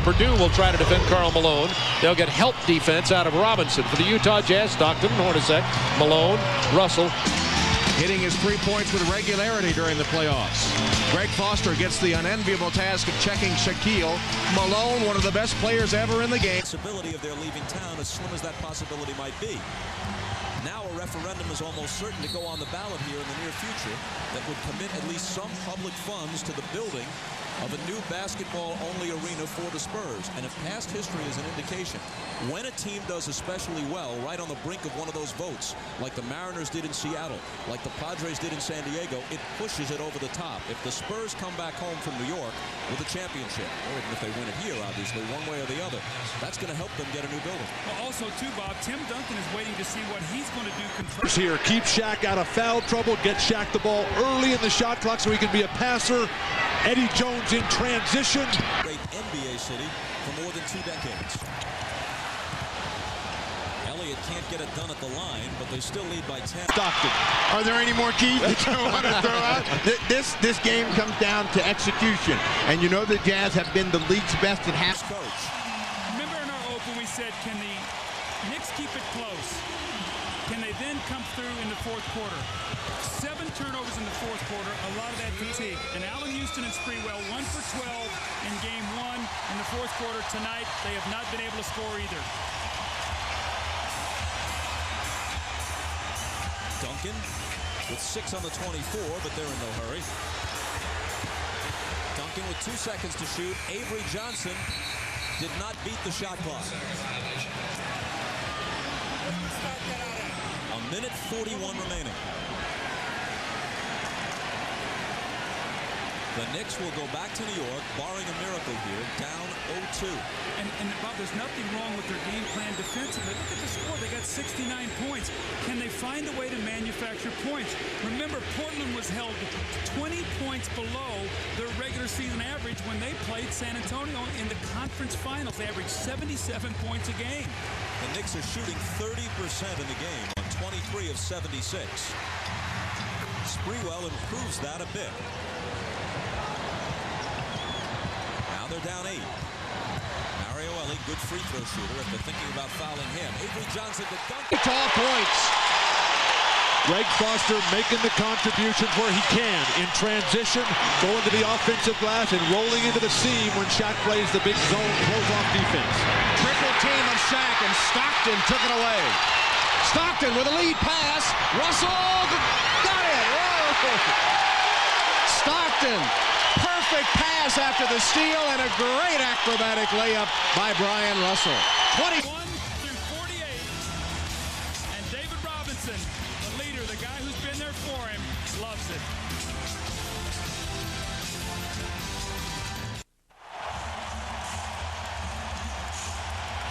Purdue will try to defend Karl Malone. They'll get help defense out of Robinson. For the Utah Jazz, Stockton, Hornacek, Malone, Russell. Hitting his 3 points with regularity during the playoffs. Greg Foster gets the unenviable task of checking Shaquille Malone, one of the best players ever in the game. The possibility of their leaving town, as slim as that possibility might be. Now a referendum is almost certain to go on the ballot here in the near future that would commit at least some public funds to the building of a new basketball-only arena for the Spurs. And if past history is an indication, when a team does especially well right on the brink of one of those votes, like the Mariners did in Seattle, like the Padres did in San Diego, it pushes it over the top. If the Spurs come back home from New York with a championship, or even if they win it here, obviously, one way or the other, that's going to help them get a new building. Well, also, too, Bob, Tim Duncan is waiting to see what he's going to do. Here, keep Shaq out of foul trouble, get Shaq the ball early in the shot clock so he can be a passer. Eddie Jones in transition. Great NBA city for more than 2 decades. Elliott can't get it done at the line, but they still lead by 10. Stockton. Are there any more keys that you want to throw out? This game comes down to execution, and you know the Jazz have been the league's best at half. Coach. Remember in our open we said, can the Knicks keep it close? Can they then come through in the fourth quarter? 7 turnovers in the fourth quarter, a lot of that fatigue. And Allen Houston and Sprewell 1 for 12 in game 1. In the fourth quarter tonight, they have not been able to score either. Duncan with 6 on the 24, but they're in no hurry. Duncan with 2 seconds to shoot. Avery Johnson did not beat the shot clock. A minute 41 remaining. The Knicks will go back to New York, barring a miracle here, down 0-2. And Bob, there's nothing wrong with their game plan defensively. Look at the score. They got 69 points. Can they find a way to manufacture points? Remember, Portland was held 20 points below their regular season average when they played San Antonio in the conference finals. They averaged 77 points a game. The Knicks are shooting 30% in the game on 23 of 76. Sprewell improves that a bit. Now they're down 8. Mario Elie, good free throw shooter if they're thinking about fouling him. Avery Johnson to Duncan. All points. Greg Foster making the contributions where he can in transition, going to the offensive glass and rolling into the seam when Shaq plays the big zone close-off defense. Triple team of Shaq, and Stockton took it away. Stockton with a lead pass. Russell got it. Whoa. Stockton. Perfect pass after the steal and a great acrobatic layup by Brian Russell. 21 through 48. And David Robinson, the leader, the guy who's been there for him, loves it.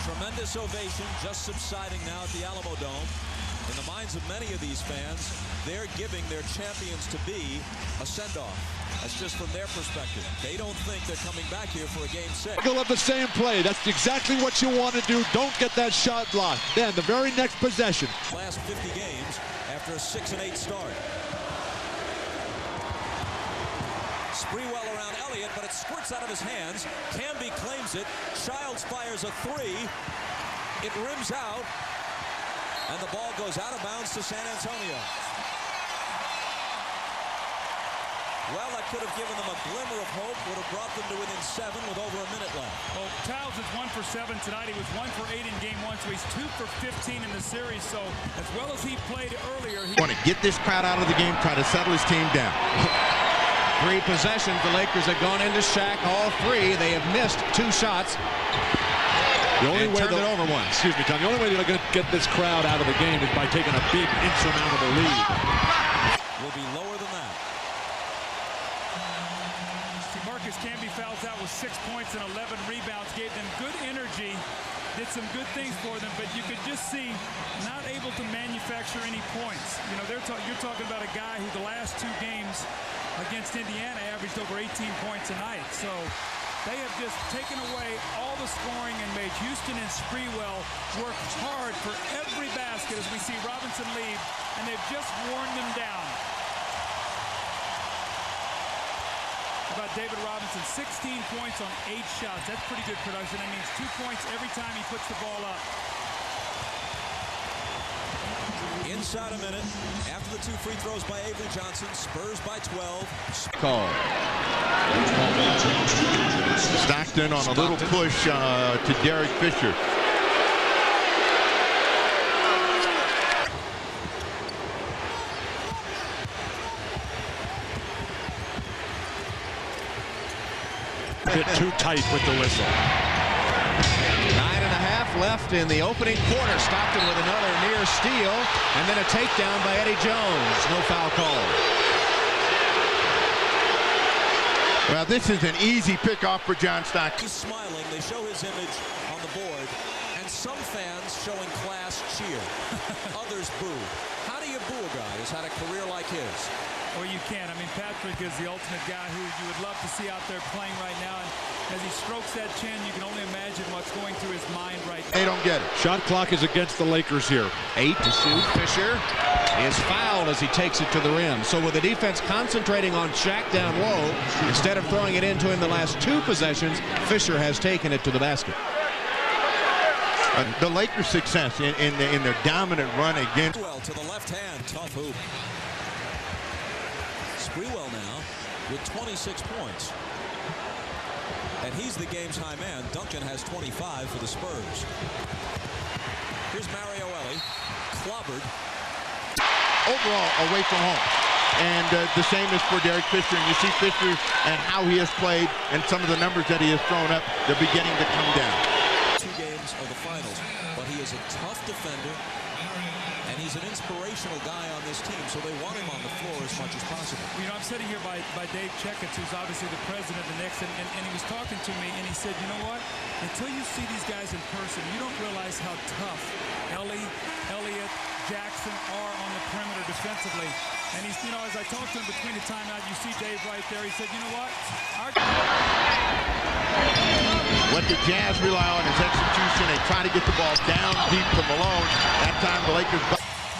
Tremendous ovation just subsiding now at the Alamo Dome. In the minds of many of these fans, they're giving their champions-to-be a send-off. That's just from their perspective. They don't think they're coming back here for a game 6. They'll have the same play. That's exactly what you want to do. Don't get that shot blocked. Then the very next possession. Last 50 games after a 6-8 start. Sprewell around Elliott, but it squirts out of his hands. Camby claims it. Childs fires a 3. It rims out. And the ball goes out of bounds to San Antonio. Well, that could have given them a glimmer of hope, would have brought them to within 7 with over a minute left. Well, Childs is 1 for 7 tonight. He was 1 for 8 in game 1, so he's 2 for 15 in the series. So as well as he played earlier, he Want to get this crowd out of the game, try to settle his team down. 3 possessions. The Lakers have gone into Shaq all 3. They have missed 2 shots. The only way turned it over once. Excuse me, Tom. The only way they're going to get this crowd out of the game is by taking a big, insurmountable lead. Will be lower than that. Marcus Camby fouls out with 6 points and 11 rebounds, gave them good energy, did some good things for them, but you could just see not able to manufacture any points. You know, you're talking about a guy who the last 2 games against Indiana averaged over 18 points a night. So they have just taken away all the scoring and made Houston and Sprewell work hard for every basket as we see Robinson leave, and they've just worn them down. about David Robinson. 16 points on 8 shots. That's pretty good production. That means 2 points every time he puts the ball up. Inside a minute, after the 2 free throws by Avery Johnson, Spurs by 12. Call. Stockton on a little push to Derek Fisher. Bit too tight with the whistle. 9.5 left in the opening quarter. Stockton with another near steal, and then a takedown by Eddie Jones. No foul call. Well, this is an easy pickoff for John Stockton. He's smiling. They show his image on the board, and some fans showing class cheer. Others boo. How do you boo a guy who's had a career like his? Well, you can't. I mean, Patrick is the ultimate guy who you would love to see out there playing right now. And as he strokes that chin, you can only imagine what's going through his mind right now. They don't get it. Shot clock is against the Lakers here. 8 to shoot. Fisher is fouled as he takes it to the rim. So with the defense concentrating on Shaq down low, instead of throwing it into him the last 2 possessions, Fisher has taken it to the basket. The Lakers' success in their dominant run against. Well, to the left hand, tough hoop. Sprewell now with 26 points. And he's the game's high man. Duncan has 25 for the Spurs. Here's Mario Ellie, clobbered. Overall, away from home. And the same is for Derek Fisher. And you see Fisher and how he has played and some of the numbers that he has thrown up, they're beginning to come down. 2 games of the finals, but he is a tough defender. And he's an inspirational guy on this team, so they want him on the floor as much as possible. You know, I'm sitting here by Dave Checketts, who's obviously the president of the Knicks, and he was talking to me, and he said, you know what? Until you see these guys in person, you don't realize how tough Elliott, Jackson are on the perimeter defensively. And he's, you know, as I talked to him between the timeout, you see Dave right there. He said, you know what? What the Jazz rely on is execution. They try to get the ball down deep to Malone. That time the Lakers.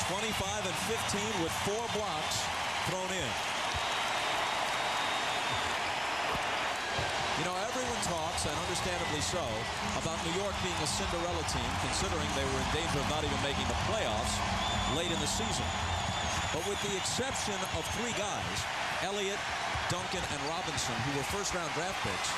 25 and 15 with 4 blocks thrown in. You know, everyone talks, and understandably so, about New York being a Cinderella team, considering they were in danger of not even making the playoffs late in the season. But with the exception of 3 guys, Elliott, Duncan, and Robinson, who were first-round draft picks,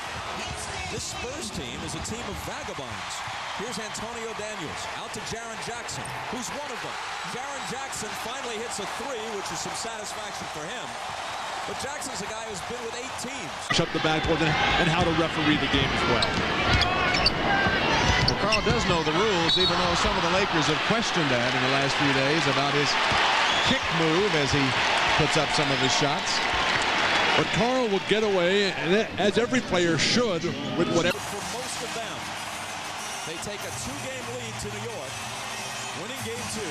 this Spurs team is a team of vagabonds. Here's Antonio Daniels out to Jaren Jackson, who's one of them. Jaren Jackson finally hits a 3, which is some satisfaction for him. But Jackson's a guy who's been with 8 teams. Shut the backboard and how to referee the game as well. Well, Carl does know the rules, even though some of the Lakers have questioned that in the last few days about his kick move as he puts up some of his shots. But Carl will get away, and as every player should, with whatever. For most of them, they take a 2-game lead to New York, winning game 2,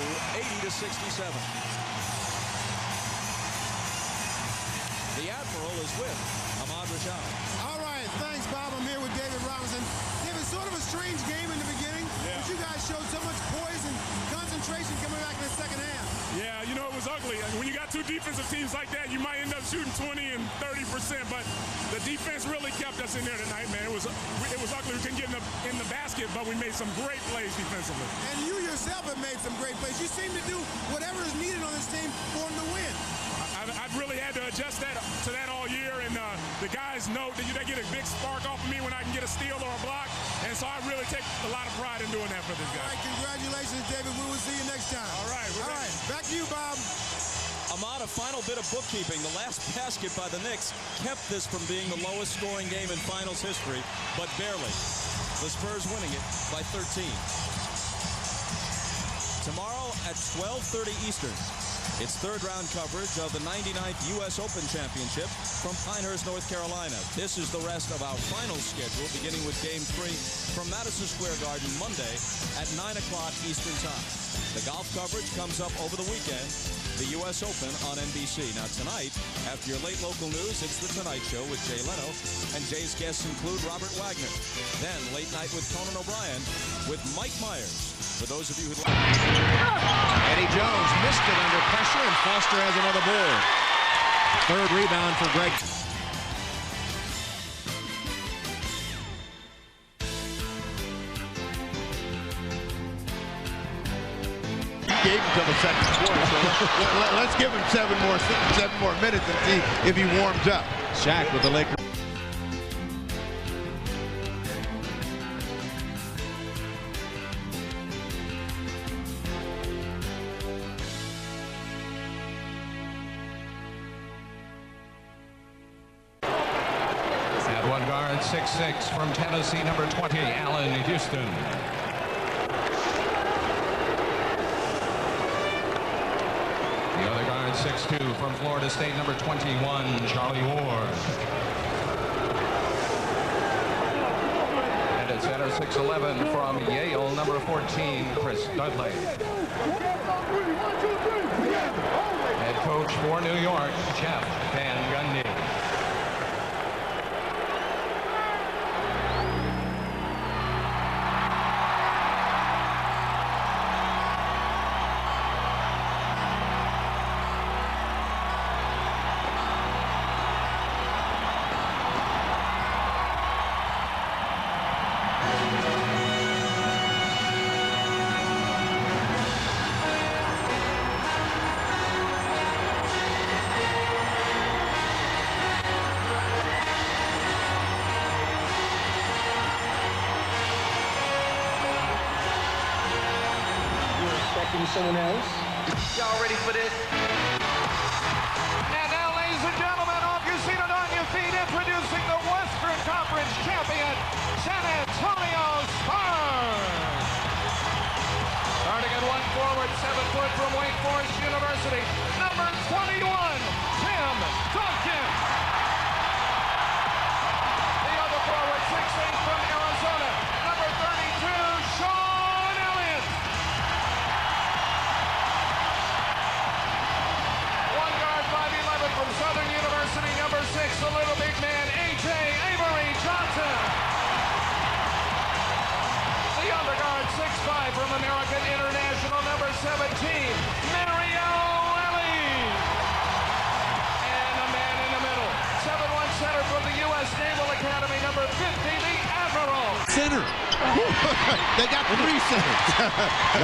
80-67. The Admiral is with Ahmad Rashad. All right, thanks, Bob. I'm here with David Robinson. David, sort of a strange game in the beginning, but you guys showed so much poise and concentration coming back in the second half. Yeah, you know, it was ugly. I mean, when you got 2 defensive teams like that, you might end up shooting 20 and 30%, but the defense really kept us in there tonight, man. It was ugly. We couldn't get in the basket, but we made some great plays defensively. And you yourself have made some great plays. You seem to do whatever is needed on this team for them to win. I've really had to adjust to that all year, and the guys know that they get a big spark off of me when I can get a steal or a block, and so I really take a lot of pride in doing that for this guy. All right, congratulations, David. We will see you next time. All right. All right, back to you, Bob. Ahmad, a final bit of bookkeeping. The last basket by the Knicks kept this from being the lowest scoring game in finals history, but barely. The Spurs winning it by 13. Tomorrow at 12:30 Eastern, it's 3rd-round coverage of the 99th U.S. Open Championship from Pinehurst, North Carolina. This is the rest of our final schedule, beginning with Game 3 from Madison Square Garden Monday at 9 o'clock Eastern Time. The golf coverage comes up over the weekend, the U.S. Open on NBC. Now tonight, after your late local news, it's The Tonight Show with Jay Leno, and Jay's guests include Robert Wagner. Then late night with Conan O'Brien with Mike Myers. For those of you who'd like... Eddie Jones missed it under pressure, and Foster has another board. 3rd rebound for Greg. gave until the second quarter, so let's give him 7 more minutes and see if he warms up. Shaq with the Lakers. At one guard, 6'6", from Tennessee, number 20, Allen Houston. The other guard, 6'2", from Florida State, number 21, Charlie Ward. And at center, 6'11", from Yale, number 14, Chris Dudley. Head coach for New York, Jeff Van Gundy. Someone else. Y'all ready for this? And now, ladies and gentlemen, off your seat and on your feet, introducing the Western Conference champion, San Antonio Spurs. Starting at one forward, 7 foot from Wake Forest University, number 21, Tim Duncan. The other forward, 6'8", from Arizona, number 32, Sean Elliott. From Southern University, number 6, the little big man, A.J. Avery Johnson. The other guard, 6'5", from American International, number 17, Mario Ellie. And a man in the middle, 7'1" center from the U.S. Naval Academy, number 50, the Admiral. Center. They got 3 centers.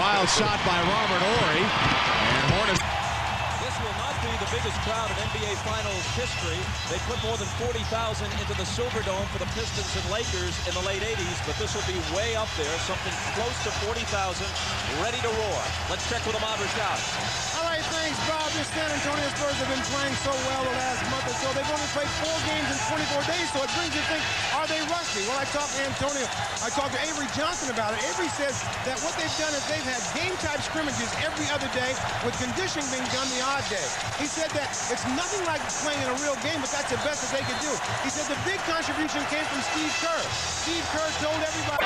Wild shot by Robert Horry. And Hornets. The biggest crowd in NBA Finals history. They put more than 40,000 into the Silverdome for the Pistons and Lakers in the late 80s, but this will be way up there, something close to 40,000, ready to roar. Let's check with Ahmad Rashad. All right, thanks, Bob. This San Antonio Spurs have been playing so well the last month or so. They've only played 4 games in 24 days, so it brings you to think, are they rusty? Well, I talked to Avery Johnson about it. Avery says that what they've done is they've had game-type scrimmages every other day, with conditioning being done the odd day. He said that it's nothing like playing in a real game, but that's the best that they could do. He said the big contribution came from Steve Kerr. Steve Kerr told everybody.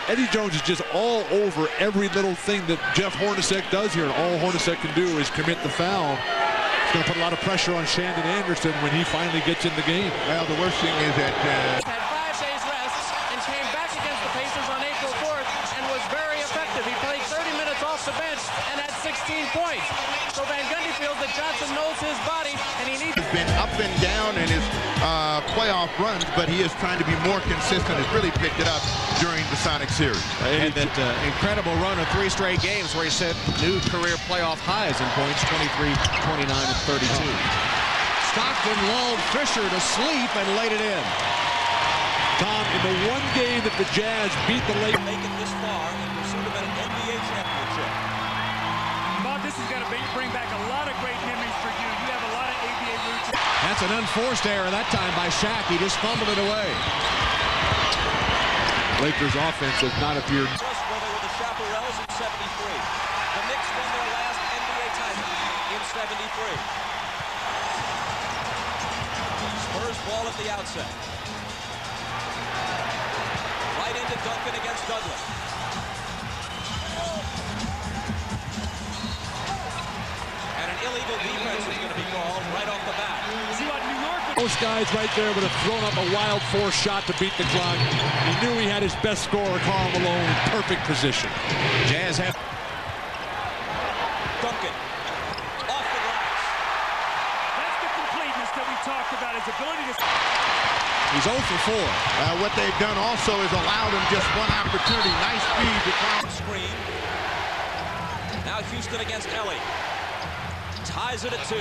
Eddie Jones is just all over every little thing that Jeff Hornacek does here, and all Hornacek can do is commit the foul. It's going to put a lot of pressure on Shandon Anderson when he finally gets in the game. Well, the worst thing is that had 5 days rest and came back against the Pacers on April 4th and was very effective. He played 30 minutes off the bench and had 16 points. So Van Gundy feels that Johnson knows his body, and he needs. He's been up and down in his playoff runs, but he is trying to be more consistent. Has really picked it up during the Sonic series. And that incredible run of 3 straight games where he set new career playoff highs in points, 23, 29, and 32. Stockton lulled Fisher to sleep and laid it in. Tom, in the one game that the Jazz beat the Lakers. Make it this far in pursuit of an NBA championship. Bob, this is going to bring back a lot of great memories for you. You have a lot of ABA roots. That's an unforced error that time by Shaq. He just fumbled it away. Lakers offense has not appeared. Just where they were the Chaparrals in 73. The Knicks won their last NBA title in 73. Spurs ball at the outset. Right into Duncan against Douglas. And an illegal defense is going to be called right off the bat. See what New York. Those guys right there would have thrown up a wild 4 shot to beat the clock. He knew he had his best scorer, Karl Malone, in perfect position. Jazz have. Duncan off the glass. That's the completeness that we talked about, his ability to. He's 0 for 4. What they've done also is allowed him just one opportunity. Nice speed to climb. Screen. Now Houston against Ellie. Ties it at 2.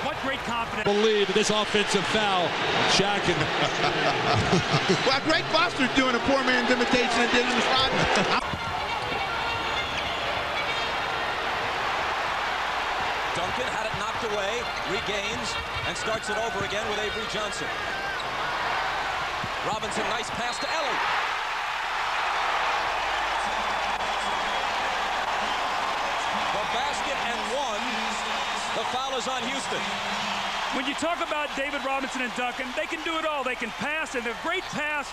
What great confidence. Believe this offensive foul. Shaq and well, Greg Foster's doing a poor man's imitation of Dennis Rodman. Duncan had it knocked away, regains, and starts it over again with Avery Johnson. Robinson, nice pass to Ellie. The basket and 1. The foul is on Houston. When you talk about David Robinson and Duncan, they can do it all. They can pass, and a great pass.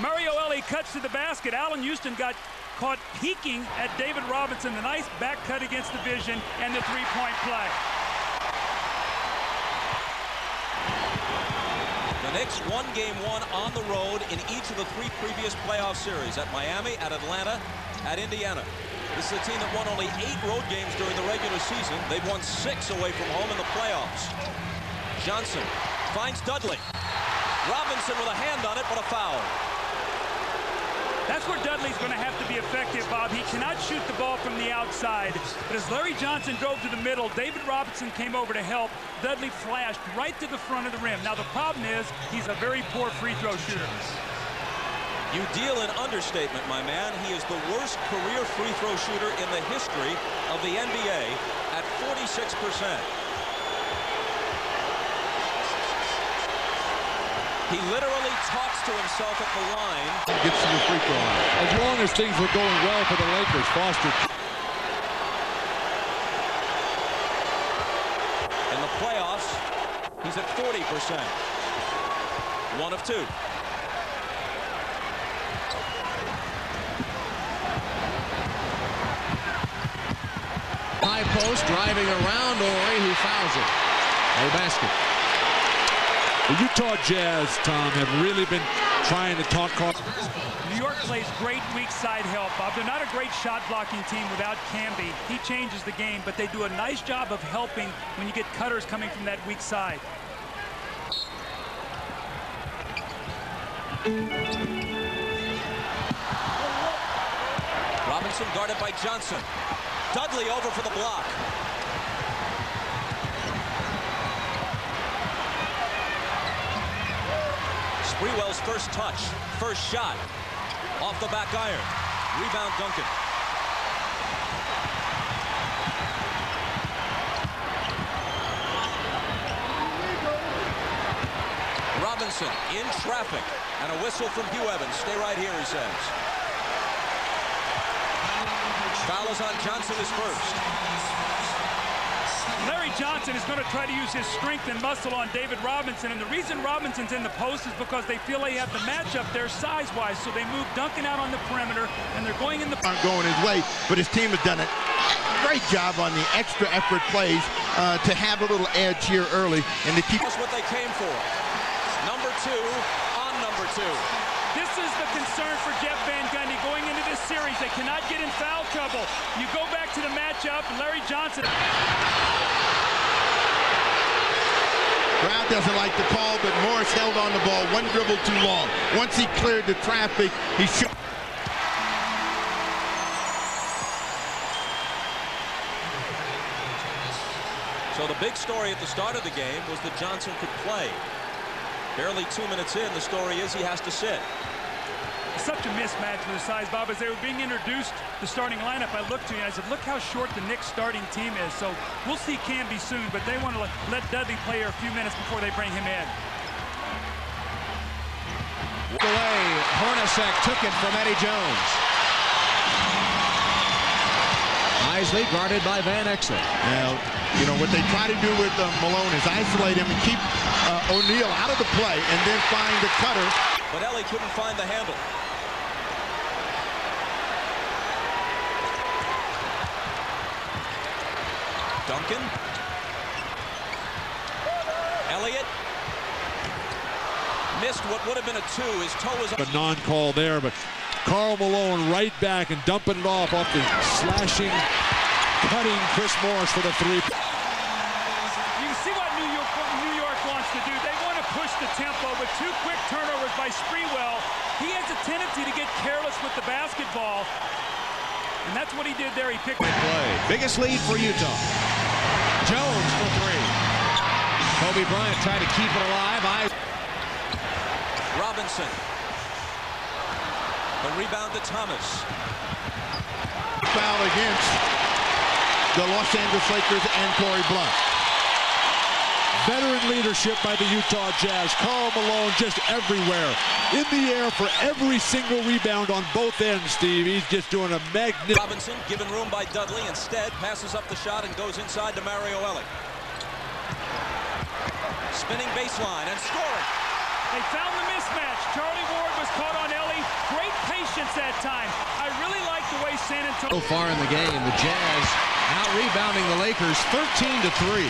Mario Ellie cuts to the basket. Allen Houston got caught peeking at David Robinson. The nice back cut against the vision and the three-point play. The Knicks won Game 1 on the road in each of the 3 previous playoff series, at Miami, at Atlanta, at Indiana. This is a team that won only 8 road games during the regular season. They've won 6 away from home in the playoffs. Johnson finds Dudley. Robinson with a hand on it, but a foul. That's where Dudley's going to have to be effective, Bob. He cannot shoot the ball from the outside. But as Larry Johnson drove to the middle, David Robinson came over to help. Dudley flashed right to the front of the rim. Now, the problem is he's a very poor free throw shooter. You deal in understatement, my man. He is the worst career free throw shooter in the history of the NBA at 46%. He literally talks to himself at the line. Gets to the free throw line. as long as things were going well for the Lakers, Foster. In the playoffs, he's at 40%. 1 of 2. High post, driving around Ori, who fouls it. No basket. The Utah Jazz, Tom, have really been trying to talk. New York plays great weak side help, Bob. They're not a great shot blocking team without Camby. He changes the game, but they do a nice job of helping when you get cutters coming from that weak side. Robinson guarded by Johnson. Dudley over for the block. Sprewell's first touch, first shot, off the back iron. Rebound Duncan. Robinson in traffic, and a whistle from Hugh Evans. Stay right here, he says. Foul is on Johnson, his first. Larry Johnson is going to try to use his strength and muscle on David Robinson, and the reason Robinson's in the post is because they feel they have the matchup there size-wise, so they move Duncan out on the perimeter, and they're going in the... Aren't going his way, but his team has done a great job on the extra effort plays to have a little edge here early and to keep... That's what they came for. Number 2 on number 2. This is the concern for Jeff Van Gundy going into this series. They cannot get in foul trouble. You go back to the matchup, Larry Johnson... Crowd doesn't like the call, but Morris held on the ball one dribble too long. Once he cleared the traffic, he should... So the big story at the start of the game was that Johnson could play. Barely 2 minutes in, the story is he has to sit. Such a mismatch for the size, Bob. As they were being introduced, the starting lineup, I looked to you and I said, look how short the Knicks starting team is. So we'll see Camby soon, but they want to let Dudley play here a few minutes before they bring him in. Away, Hornacek took it from Eddie Jones. Nicely guarded by Van Exel. Now, you know, what they try to do with Malone is isolate him and keep O'Neal out of the play and then find the cutter. But Ellie couldn't find the handle. Duncan. Elliott. Missed what would have been a 2. His toe was... A non-call there, but Karl Malone right back and dumping it off the slashing, cutting Chris Morris for the 3. You can see what New York wants to do. They want to push the tempo, but 2 quick turnovers by Sprewell. He has a tendency to get careless with the basketball. And that's what he did there. He picked play. Biggest lead for Utah. Jones for three. Kobe Bryant tried to keep it alive. Robinson. The rebound to Thomas. Foul against the Los Angeles Lakers and Corey Blunt. Veteran leadership by the Utah Jazz. Karl Malone just everywhere. In the air for every single rebound on both ends, Steve. He's just doing a magnificent. Robinson given room by Dudley. Instead, passes up the shot and goes inside to Mario Elie. Spinning baseline and scoring. They found the mismatch. Charlie Ward was caught on Elie. Great patience that time. I really like the way San Antonio. So far in the game, the Jazz out rebounding the Lakers 13-3.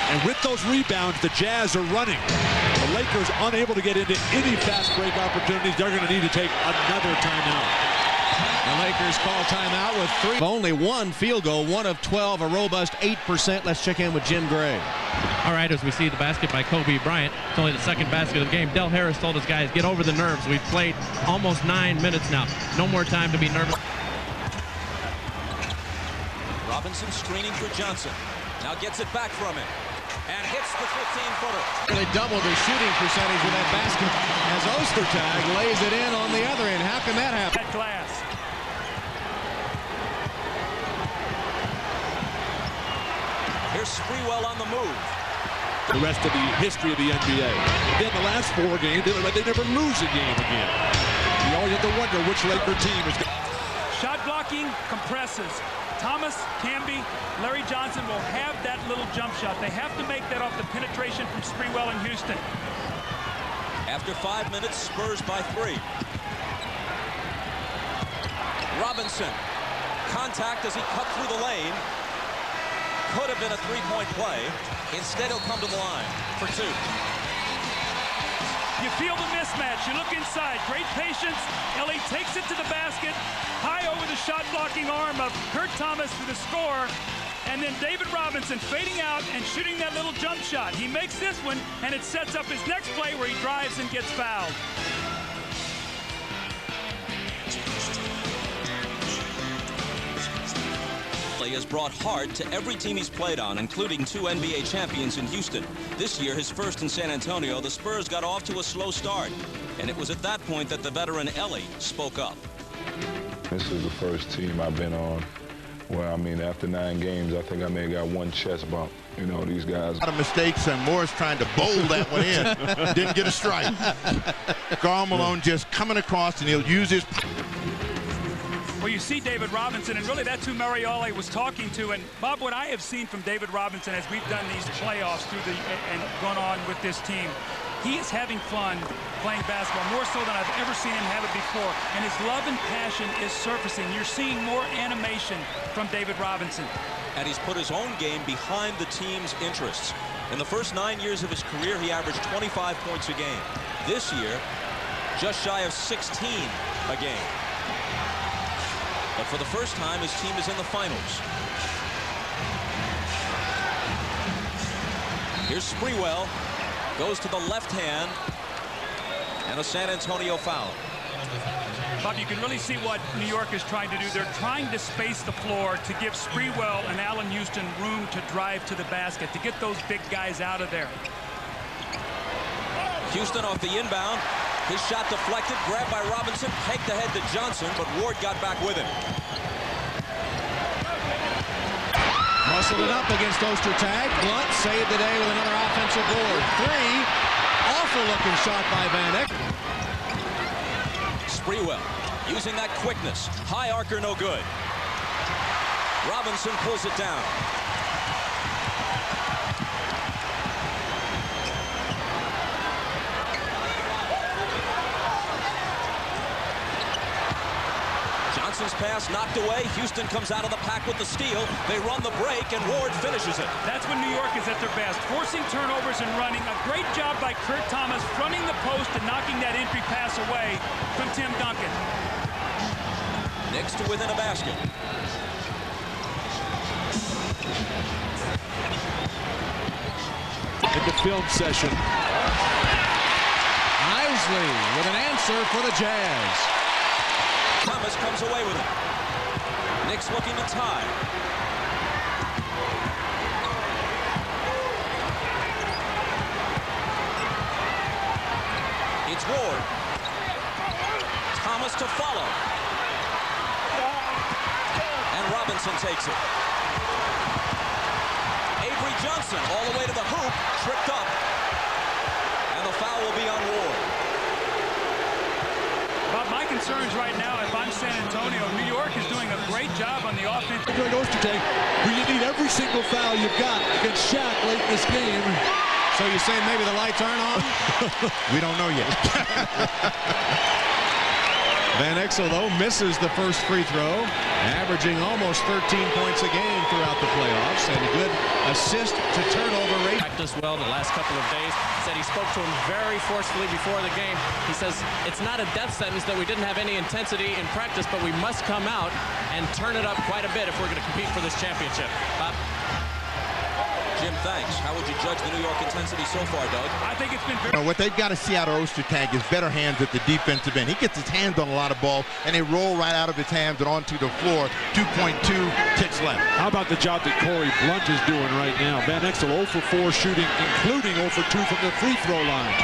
And with those rebounds, the Jazz are running. The Lakers unable to get into any fast break opportunities. They're going to need to take another timeout. The Lakers call timeout with three. Only one field goal, 1 of 12, a robust 8%. Let's check in with Jim Gray. All right, as we see the basket by Kobe Bryant, it's only the second basket of the game. Del Harris told his guys, get over the nerves. We've played almost 9 minutes now. No more time to be nervous. Robinson screening for Johnson. Now gets it back from him. And hits the 15-footer. They doubled their shooting percentage with that basket as Ostertag lays it in on the other end. How can that happen? That glass. Here's Sprewell on the move. The rest of the history of the NBA. Then the last 4 games, they never lose a game again. You always have to wonder which Laker team is going. Shot blocking compresses. Thomas, Camby, Larry Johnson will have that little jump shot. They have to make that off the penetration from Sprewell in Houston. After 5 minutes, Spurs by 3. Robinson. Contact as he cut through the lane. Could have been a three-point play. Instead, he'll come to the line for 2. You feel the mismatch. You look inside. Great patience. Elie takes it to the basket. High over the shot-blocking arm of Kurt Thomas for the score. And then David Robinson fading out and shooting that little jump shot. He makes this one, and it sets up his next play where he drives and gets fouled. He has brought hard to every team he's played on, including 2 NBA champions in Houston. This year, his first in San Antonio, the Spurs got off to a slow start. And it was at that point that the veteran Elie spoke up. This is the first team I've been on where, I mean, after 9 games, I think I may have got 1 chest bump. You know, these guys. A lot of mistakes, and Morris trying to bowl that one in. Didn't get a strike. Karl Malone just coming across, and he'll use his. Well, you see David Robinson, and really that's who Mario Elie was talking to. And Bob, what I have seen from David Robinson as we've done these playoffs and gone on with this team, he is having fun playing basketball, more so than I've ever seen him have it before. And his love and passion is surfacing. You're seeing more animation from David Robinson. And he's put his own game behind the team's interests. In the first 9 years of his career, he averaged 25 points a game. This year, just shy of 16 a game. But for the first time, his team is in the finals. Here's Sprewell. Goes to the left hand. And a San Antonio foul. Bob, you can really see what New York is trying to do. They're trying to space the floor to give Sprewell and Allen Houston room to drive to the basket, to get those big guys out of there. Houston off the inbound. His shot deflected, grabbed by Robinson, pegged ahead to Johnson, but Ward got back with him. Muscled it up against Ostertag. Blunt saved the day with another offensive board. 3. Awful looking shot by Van Eyck. Sprewell using that quickness. High arcer, no good. Robinson pulls it down. Johnson's pass knocked away. Houston comes out of the pack with the steal. They run the break, and Ward finishes it. That's when New York is at their best, forcing turnovers and running. A great job by Kurt Thomas fronting the post and knocking that entry pass away from Tim Duncan. Knicks to within a basket. In the film session. Isley with an answer for the Jazz. Thomas comes away with it. Knicks looking to tie. It's Ward. Thomas to follow. And Robinson takes it. Avery Johnson all the way to the hoop, tripped up. And the foul will be on Ward. Bob, my concerns right now, if I'm San Antonio, New York is doing a great job on the offense. Greg Ostertag, where you need every single foul you've got against Shaq late in this game. So you're saying maybe the lights aren't on? We don't know yet. Van Exel, though, misses the first free throw, averaging almost 13 points a game throughout the playoffs, and a good assist to turnover rate. Practiced well the last couple of days. Said he spoke to him very forcefully before the game. He says it's not a death sentence that we didn't have any intensity in practice, but we must come out and turn it up quite a bit if we're going to compete for this championship. Bob? Jim, thanks. How would you judge the New York intensity so far, Doug? I think it's been very... What they've got to see out of Ostertag is better hands at the defensive end. He gets his hands on a lot of ball, and they roll right out of his hands and onto the floor. 2.2 ticks left. How about the job that Corey Blunt is doing right now? Van Exel 0 for 4 shooting, including 0 for 2 from the free throw line.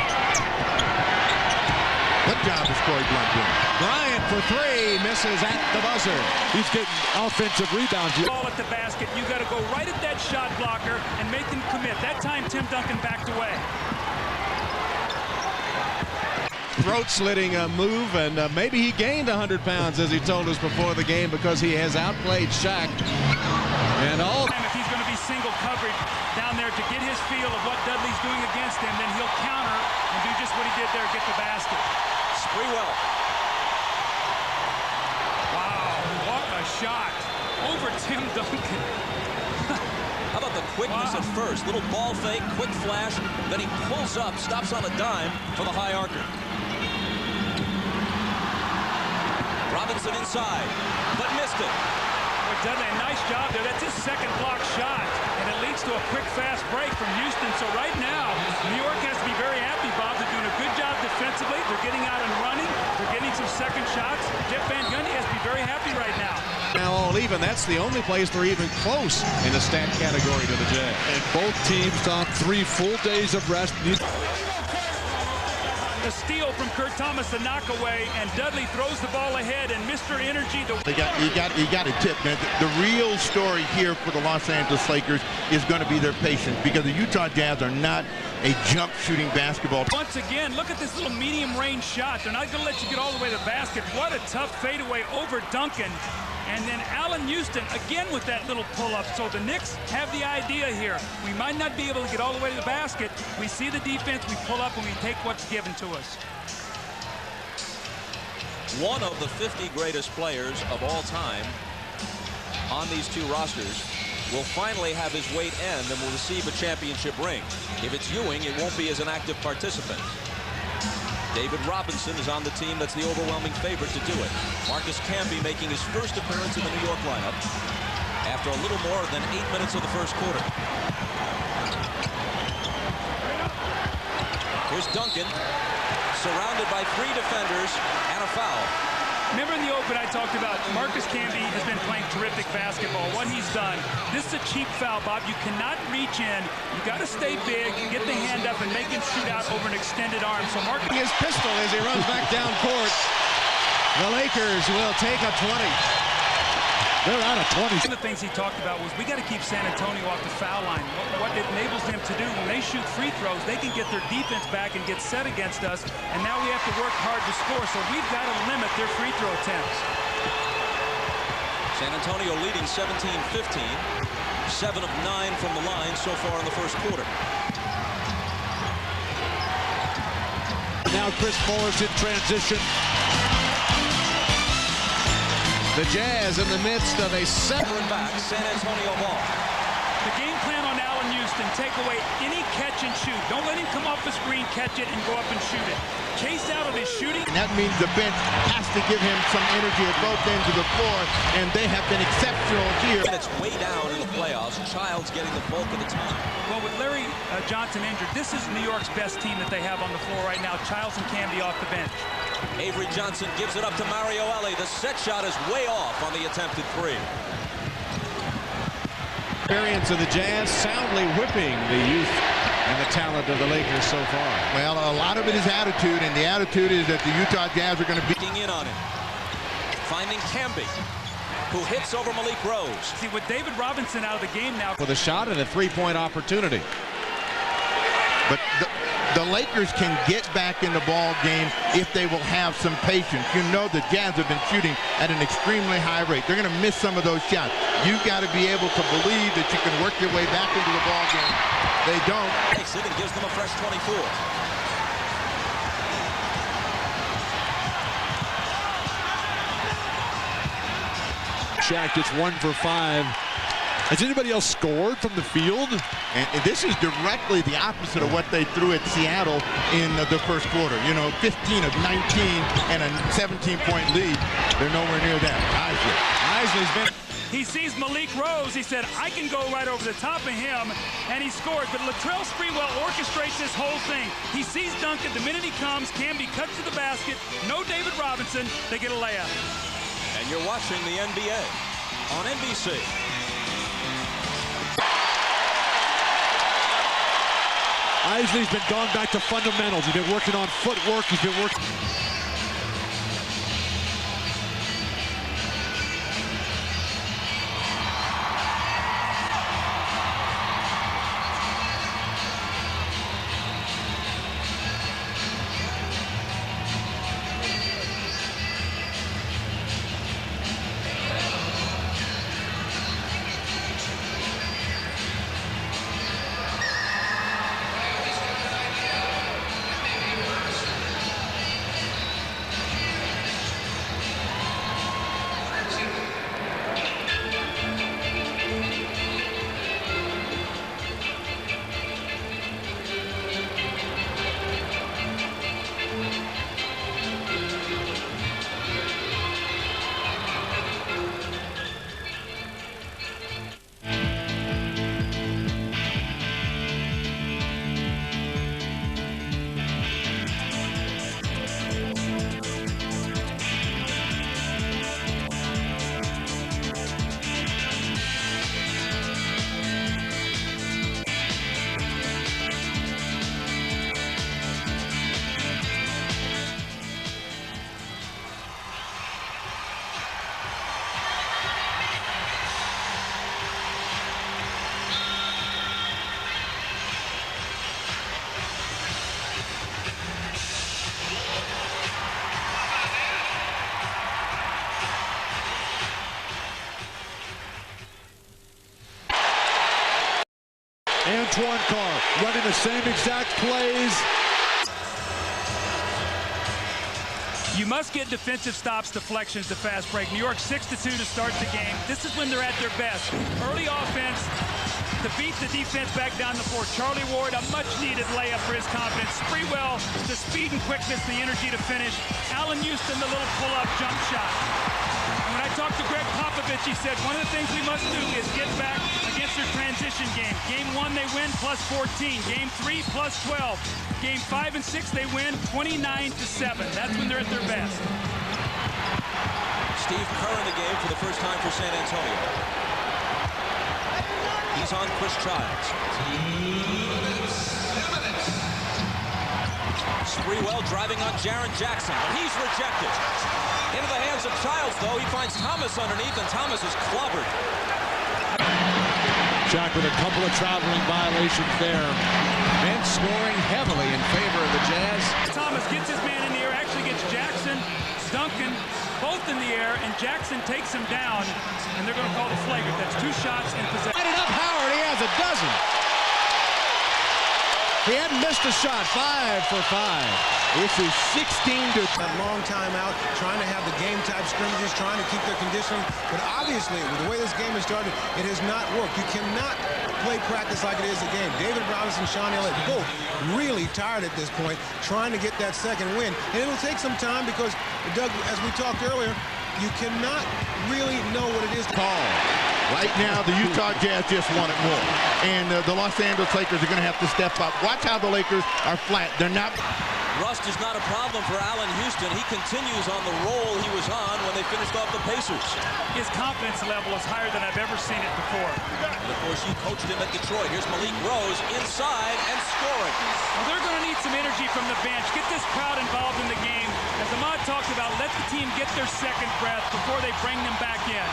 What job is Corey Blunt doing? Bryant for 3, misses at the buzzer. He's getting offensive rebounds. Ball at the basket. You got to go right at that shot blocker and make them commit. That time, Tim Duncan backed away. Throat-slitting move, and maybe he gained 100 pounds, as he told us before the game, because he has outplayed Shaq. And all... If he's going to be single coverage down there to get his feel of what Dudley's doing against him, then he'll counter and do just what he did there, get the basket. Sprewell. Wow, what a shot. Over Tim Duncan. How about the quickness at first? Little ball fake, quick flash, then he pulls up, stops on a dime for the high archer. Robinson inside, but missed it. Well, Dudley, a nice job there. That's his second block shot, and it leads to a quick, fast break from Houston. So right now, New York has to be very happy, Bob. They're doing a good job defensively. They're getting out and running. They're getting some second shots. Jeff Van Gundy has to be very happy right now. Now all even. That's the only place they're even close in the stat category to the Jazz. And both teams on 3 full days of rest. The steal from Kurt Thomas, the knockaway, and Dudley throws the ball ahead, and Mr. Energy. You got to tip, man. The real story here for the Los Angeles Lakers is going to be their patience, because the Utah Jazz are not a jump shooting basketball. Once again, look at this little medium range shot. They're not going to let you get all the way to the basket. What a tough fadeaway over Duncan. And then Allen Houston again with that little pull-up. So the Knicks have the idea here. We might not be able to get all the way to the basket. We see the defense, we pull up, and we take what's given to us. One of the 50 greatest players of all time on these two rosters will finally have his weight end and will receive a championship ring. If it's Ewing, it won't be as an active participant. David Robinson is on the team that's the overwhelming favorite to do it. Marcus Camby making his first appearance in the New York lineup after a little more than 8 minutes of the first quarter. Here's Duncan, surrounded by 3 defenders and a foul. Remember in the open I talked about Marcus Camby has been playing terrific basketball. What he's done, this is a cheap foul, Bob. You cannot reach in. You got to stay big, get the hand up, and make him shoot out over an extended arm. So Marcus... His pistol as he runs back down court. The Lakers will take a 20. They're out of 20. One of the things he talked about was we got to keep San Antonio off the foul line. What it enables them to do when they shoot free throws, they can get their defense back and get set against us. And now we have to work hard to score. So we've got to limit their free throw attempts. San Antonio leading 17-15. 7 of 9 from the line so far in the first quarter. Now Chris Morris in transition. The Jazz in the midst of a separate back, San Antonio ball. The game plan on Allen Houston, take away any catch and shoot. Don't let him come off the screen, catch it, and go up and shoot it. Chase out of his shooting. And that means the bench has to give him some energy at both ends of the floor, and they have been exceptional here. And it's way down in the playoffs. Childs getting the bulk of the time. Well, with Larry Johnson injured, this is New York's best team that they have on the floor right now. Childs and Camby off the bench. Avery Johnson gives it up to Mario Elie. The set shot is way off on the attempted three. Experience of the Jazz soundly whipping the youth and the talent of the Lakers so far. Well, a lot of it is attitude, and the attitude is that the Utah Jazz are going to be in on him. Finding Camby, who hits over Malik Rose. See, with David Robinson out of the game now. With a shot and a three-point opportunity. But the Lakers can get back in the ball game if they will have some patience. You know the Jazz have been shooting at an extremely high rate. They're going to miss some of those shots. You've got to be able to believe that you can work your way back into the ball game. They don't. Takes it and gives them a fresh 24. Shaq gets 1 for 5. Has anybody else scored from the field? And this is directly the opposite of what they threw at Seattle in the first quarter. You know, 15 of 19 and a 17-point lead. They're nowhere near that. Isley's been... He sees Malik Rose. He said, I can go right over the top of him, and he scored. But Latrell Sprewell orchestrates this whole thing. He sees Duncan. The minute he comes, Camby cuts to the basket. No David Robinson. They get a layup. And you're watching the NBA on NBC. Isley's been gone back to fundamentals. He's been working on footwork. He's been working. Antoine Carr running the same exact plays. You must get defensive stops, deflections, the fast break. New York 6-2 to start the game. This is when they're at their best. Early offense to beat the defense back down the floor. Charlie Ward, a much-needed layup for his confidence. Sprewell, the speed and quickness, the energy to finish. Allen Houston, the little pull-up jump shot. And when I talked to Greg Popovich, he said one of the things we must do is get back against their transition game. Game 1, they win plus 14. Game 3, plus 12. Game 5 and 6, they win 29-7. That's when they're at their best. Steve Kerr in the game for the first time for San Antonio. He's on Chris Childs. Sprewell driving on Jaren Jackson, but he's rejected. Into the hands of Childs, though. He finds Thomas underneath, and Thomas is clobbered. Jack with a couple of traveling violations there. And scoring heavily in favor of the Jazz. Thomas gets his man in the air, actually gets Jackson, Duncan, both in the air, and Jackson takes him down, and they're going to call the flagrant. That's 2 shots in possession. Light it up, Howard. He has a dozen. He hadn't missed a shot. 5 for 5. This is 16 to a long time out, trying to have the game type scrimmages, trying to keep their conditioning. But obviously, with the way this game has started, it has not worked. You cannot play practice like it is a game. David Robinson, Sean Elliott, both really tired at this point, trying to get that second win. And it'll take some time because, Doug, as we talked earlier, you cannot really know what it is. Call. Right now, the Utah Jazz just want it more. And the Los Angeles Lakers are going to have to step up. Watch how the Lakers are flat. They're not... Rust is not a problem for Allen Houston. He continues on the roll he was on when they finished off the Pacers. His confidence level is higher than I've ever seen it before. And of course, you coached him at Detroit. Here's Malik Rose inside and scoring. Well, they're going to need some energy from the bench. Get this crowd involved in the game. As Ahmad talked about, let the team get their second breath before they bring them back in.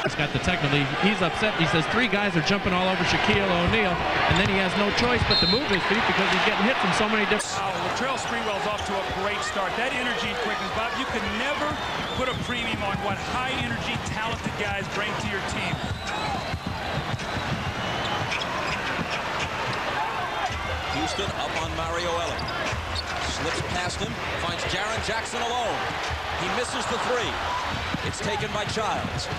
He's got the technical. He's upset. He says 3 guys are jumping all over Shaquille O'Neal, and then he has no choice but to move his feet because he's getting hit from so many different... Latrell Sprewell's off to a great start. That energy and quickness, Bob, you can never put a premium on what high-energy, talented guys bring to your team. Houston up on Mario Ellis. Slips past him, finds Jaren Jackson alone. He misses the 3. It's taken by Childs.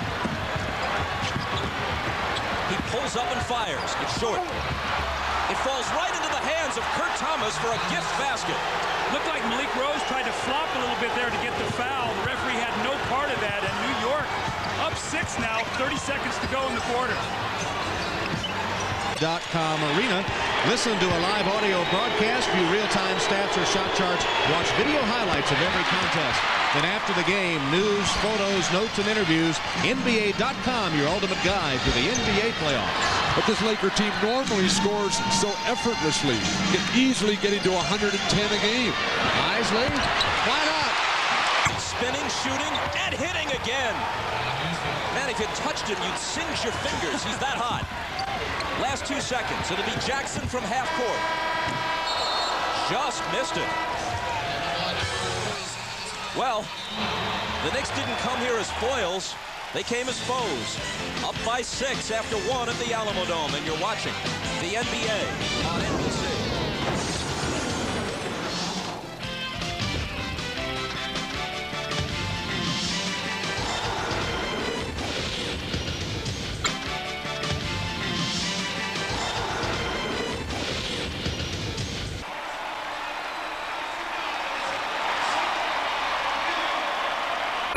He pulls up and fires. It's short. It falls right into the hands of Kurt Thomas for a gift basket. Looked like Malik Rose tried to flop a little bit there to get the foul. The referee had no part of that, and New York up 6 now, 30 seconds to go in the quarter. .com arena. Listen to a live audio broadcast, view real-time stats or shot charts, watch video highlights of every contest. Then after the game, news, photos, notes, and interviews, NBA.com, your ultimate guide to the NBA playoffs. But this Laker team normally scores so effortlessly, easily getting to 110 a game. Isley, why not? Spinning, shooting, and hitting again. Man, if you touched him, you'd singe your fingers. He's that hot. Last 2 seconds. It'll be Jackson from half court. Just missed it. Well, the Knicks didn't come here as foils. They came as foes. Up by 6 after 1 at the Alamo Dome. And you're watching the NBA on NBC.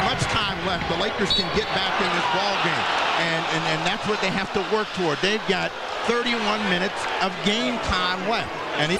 Much time left. The Lakers can get back in this ball game, and that's what they have to work toward. They've got 31 minutes of game time left, and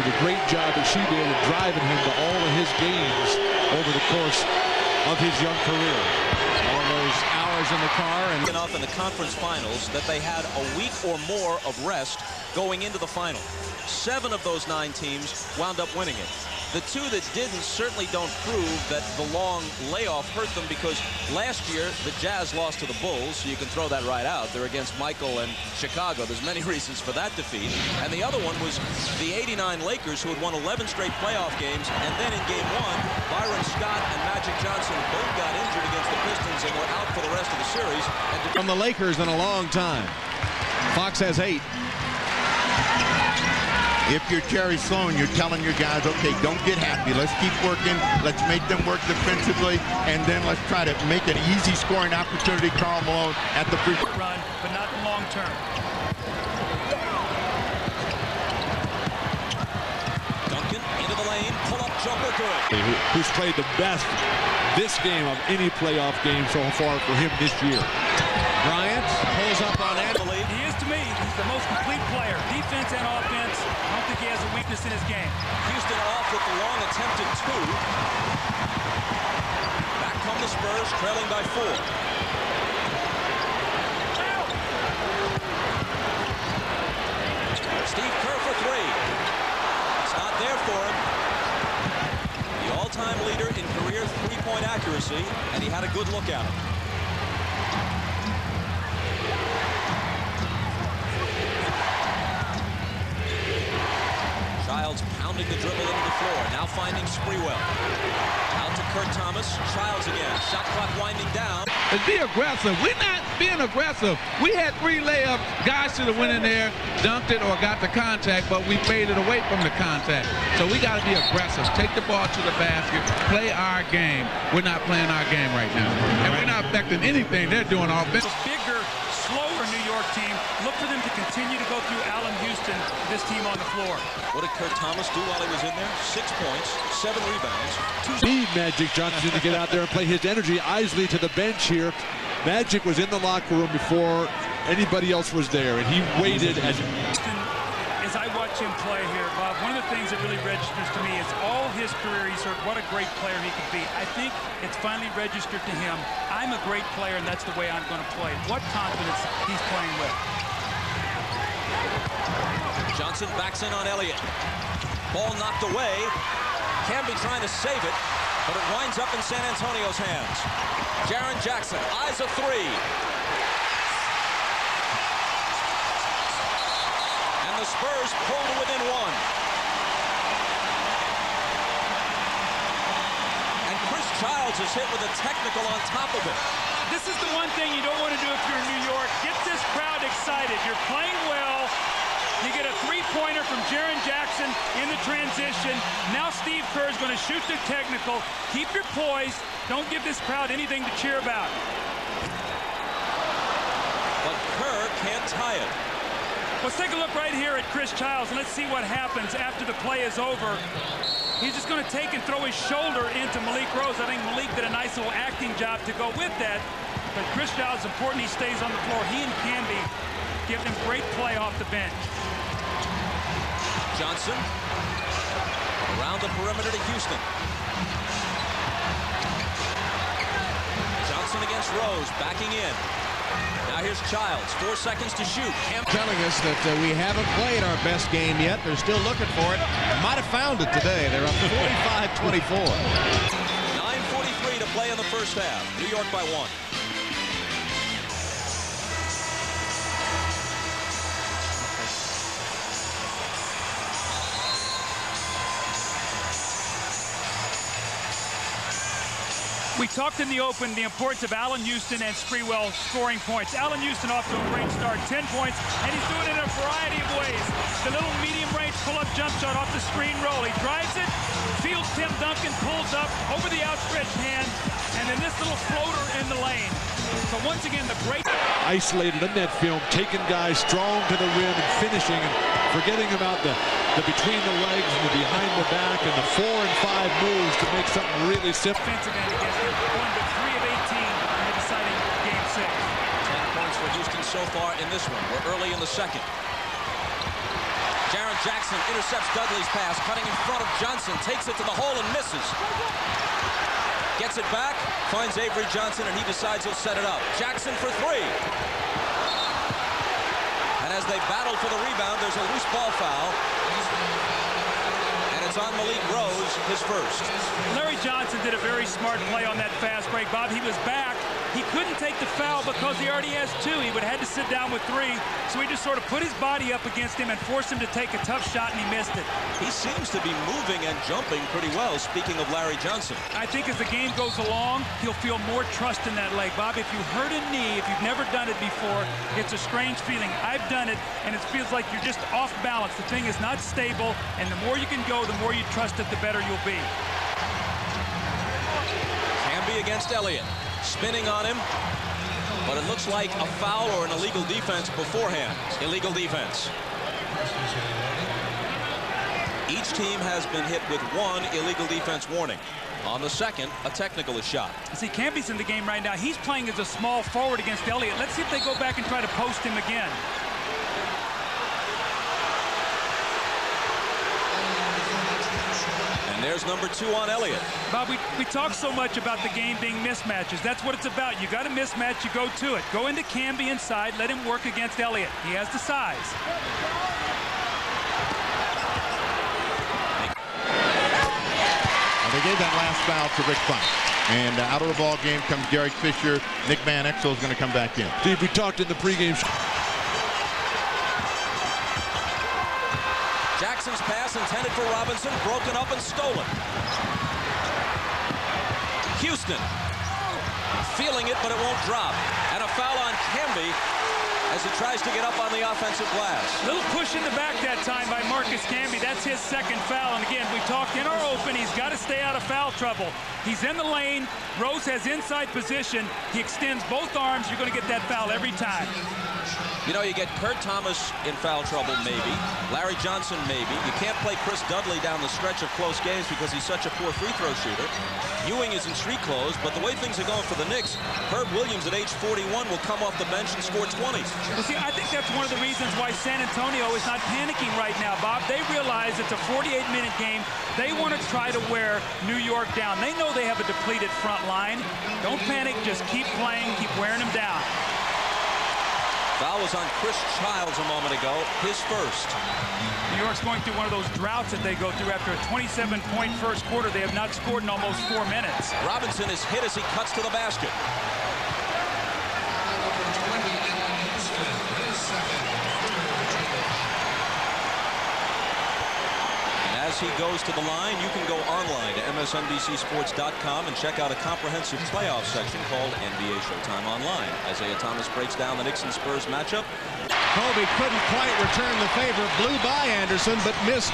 The great job that she did of driving him to all of his games over the course of his young career. All those hours in the car and enough in the conference finals that they had a week or more of rest going into the final. 7 of those 9 teams wound up winning it. The 2 that didn't certainly don't prove that the long layoff hurt them, because last year the Jazz lost to the Bulls, so you can throw that right out. They're against Michael and Chicago. There's many reasons for that defeat. And the other one was the '89 Lakers, who had won 11 straight playoff games, and then in Game 1, Byron Scott and Magic Johnson both got injured against the Pistons and were out for the rest of the series. And from the Lakers in a long time. Fox has 8. if you're Jerry Sloan, you're telling your guys, okay, don't get happy. Let's keep working. Let's make them work defensively, and then let's try to make an easy scoring opportunity. Karl Malone at the free run, but not long term. Duncan into the the lane, pull-up jumper, good. Who's played the best this game of any playoff game so far for him this year. Bryant pulls up on Ed. He is, to me, he's the most complete player. Defense and offense. I don't think he has a weakness in his game. Houston off with the long attempted two. Back come the Spurs, trailing by 4. Steve Kerr for 3. It's not there for him. The all-time leader in career three-point accuracy, and he had a good look at it. Childs pounding the dribble into the floor, now finding Sprewell. Out to Kurt Thomas. Childs again. Shot clock winding down. Let's be aggressive. We're not being aggressive. We had 3 layups. Guys should have went in there, dunked it, or got the contact, but we faded away from the contact. So we got to be aggressive. Take the ball to the basket. Play our game. We're not playing our game right now. And we're not affecting anything they're doing offense. Bigger, slower New York team. Look for them to continue to go through Allen Houston, this team on the floor. What did Kurt Thomas do while he was in there? 6 points, 7 rebounds. Need Magic Johnson to get out there and play his energy. Isley to the bench here. Magic was in the locker room before anybody else was there, and he waited as I watch him play here, Bob, one of the things that really registers to me is all his career he's heard what a great player he could be. I think it's finally registered to him. I'm a great player, and that's the way I'm going to play. What confidence he's playing with. Johnson backs in on Elliott. Ball knocked away. Camby trying to save it, but it winds up in San Antonio's hands. Jaren Jackson eyes a 3. And the Spurs pull to within 1. And Chris Childs is hit with a technical on top of it. This is the one thing you don't want to do if you're in New York. Get this crowd excited. You're playing well. You get a 3-pointer from Jaren Jackson in the transition. Now Steve Kerr is going to shoot the technical. Keep your poise. Don't give this crowd anything to cheer about. But Kerr can't tie it. Let's take a look right here at Chris Childs, and let's see what happens after the play is over. He's just going to take and throw his shoulder into Malik Rose. I think Malik did a nice little acting job to go with that. But Chris Childs, important he stays on the floor. He and Camby give him great play off the bench. Johnson around the perimeter to Houston. Johnson against Rose, backing in. Now here's Childs, 4 seconds to shoot. Telling us that we haven't played our best game yet. They're still looking for it. Might have found it today. They're up 45-24. 9:43 to play in the first half. New York by 1. We talked in the open the importance of Allen Houston and Sprewell scoring points. Allen Houston off to a great start, 10 points, and he's doing it in a variety of ways. The little medium-range pull-up jump shot off the screen roll. He drives it, fields Tim Duncan, pulls up over the outstretched hand, and then this little floater in the lane. So once again, the great... Isolated in that film, taking guys strong to the rim and finishing, and forgetting about the between the legs and the behind the back and the 4 and 5 moves to make something really simple. Defensive end against him, going to 3 of 18 in the deciding game 6. 10 points for Houston so far in this one. We're early in the second. Jaren Jackson intercepts Dudley's pass, cutting in front of Johnson, takes it to the hole and misses. Gets it back, finds Avery Johnson, and he decides he'll set it up. Jackson for 3. And as they battle for the rebound, there's a loose ball foul. And it's on Malik Rose, his first. Larry Johnson did a very smart play on that fast break, Bob. He was back. He couldn't take the foul because he already has 2. He would have had to sit down with 3. So he just sort of put his body up against him and forced him to take a tough shot, and he missed it. He seems to be moving and jumping pretty well, speaking of Larry Johnson. I think as the game goes along, he'll feel more trust in that leg. Bob, if you hurt a knee, if you've never done it before, it's a strange feeling. I've done it, and it feels like you're just off balance. The thing is not stable, and the more you can go, the more you trust it, the better you'll be. Camby against Elliott. Spinning on him, but it looks like a foul or an illegal defense beforehand. Illegal defense. Each team has been hit with one illegal defense warning. On the second, a technical is shot. See, Camby's in the game right now. He's playing as a small forward against Elliott. Let's see if they go back and try to post him again. And there's number 2 on Elliott. Bob, we talk so much about the game being mismatches. That's what it's about. You got a mismatch, you go to it. Go into Camby inside, let him work against Elliott. He has the size. They gave that last foul to Rick Funk. And out of the ball game comes Derek Fisher. Nick Van Exel is going to come back in. Steve, we talked in the pregame. Jackson's pass intended for Robinson, broken up and stolen. Houston feeling it, but it won't drop. And a foul on Camby as he tries to get up on the offensive glass. Little push in the back that time by Marcus Camby. That's his second foul. And again, we talked in our open, he's got to stay out of foul trouble. He's in the lane. Rose has inside position. He extends both arms. You're going to get that foul every time. You know, you get Kurt Thomas in foul trouble, maybe. Larry Johnson, maybe. You can't play Chris Dudley down the stretch of close games because he's such a poor free throw shooter. Ewing is in street clothes, but the way things are going for the Knicks, Herb Williams at age 41 will come off the bench and score 20s. Well, see, I think that's one of the reasons why San Antonio is not panicking right now, Bob. They realize it's a 48-minute game. They want to try to wear New York down. They know they have a depleted front line. Don't panic. Just keep playing. Keep wearing them down. Foul was on Chris Childs a moment ago, his first. New York's going through one of those droughts that they go through after a 27-point first quarter. They have not scored in almost 4 minutes. Robinson is hit as he cuts to the basket. As he goes to the line, you can go online to MSNBCSports.com and check out a comprehensive playoff section called NBA Showtime Online. Isaiah Thomas breaks down the Knicks and Spurs matchup. Kobe couldn't quite return the favor. Blew by Anderson, but missed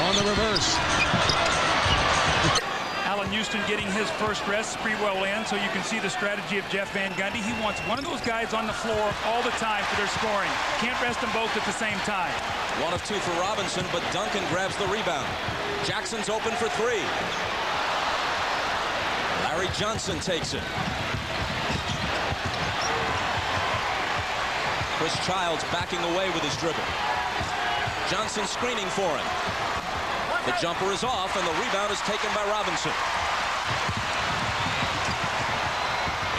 on the reverse. Allen Houston getting his first rest. Sprewell in, so you can see the strategy of Jeff Van Gundy. He wants one of those guys on the floor all the time for their scoring. Can't rest them both at the same time. 1 of 2 for Robinson, but Duncan grabs the rebound. Jackson's open for 3. Larry Johnson takes it. Chris Childs backing away with his dribble. Johnson screening for him. The jumper is off, and the rebound is taken by Robinson.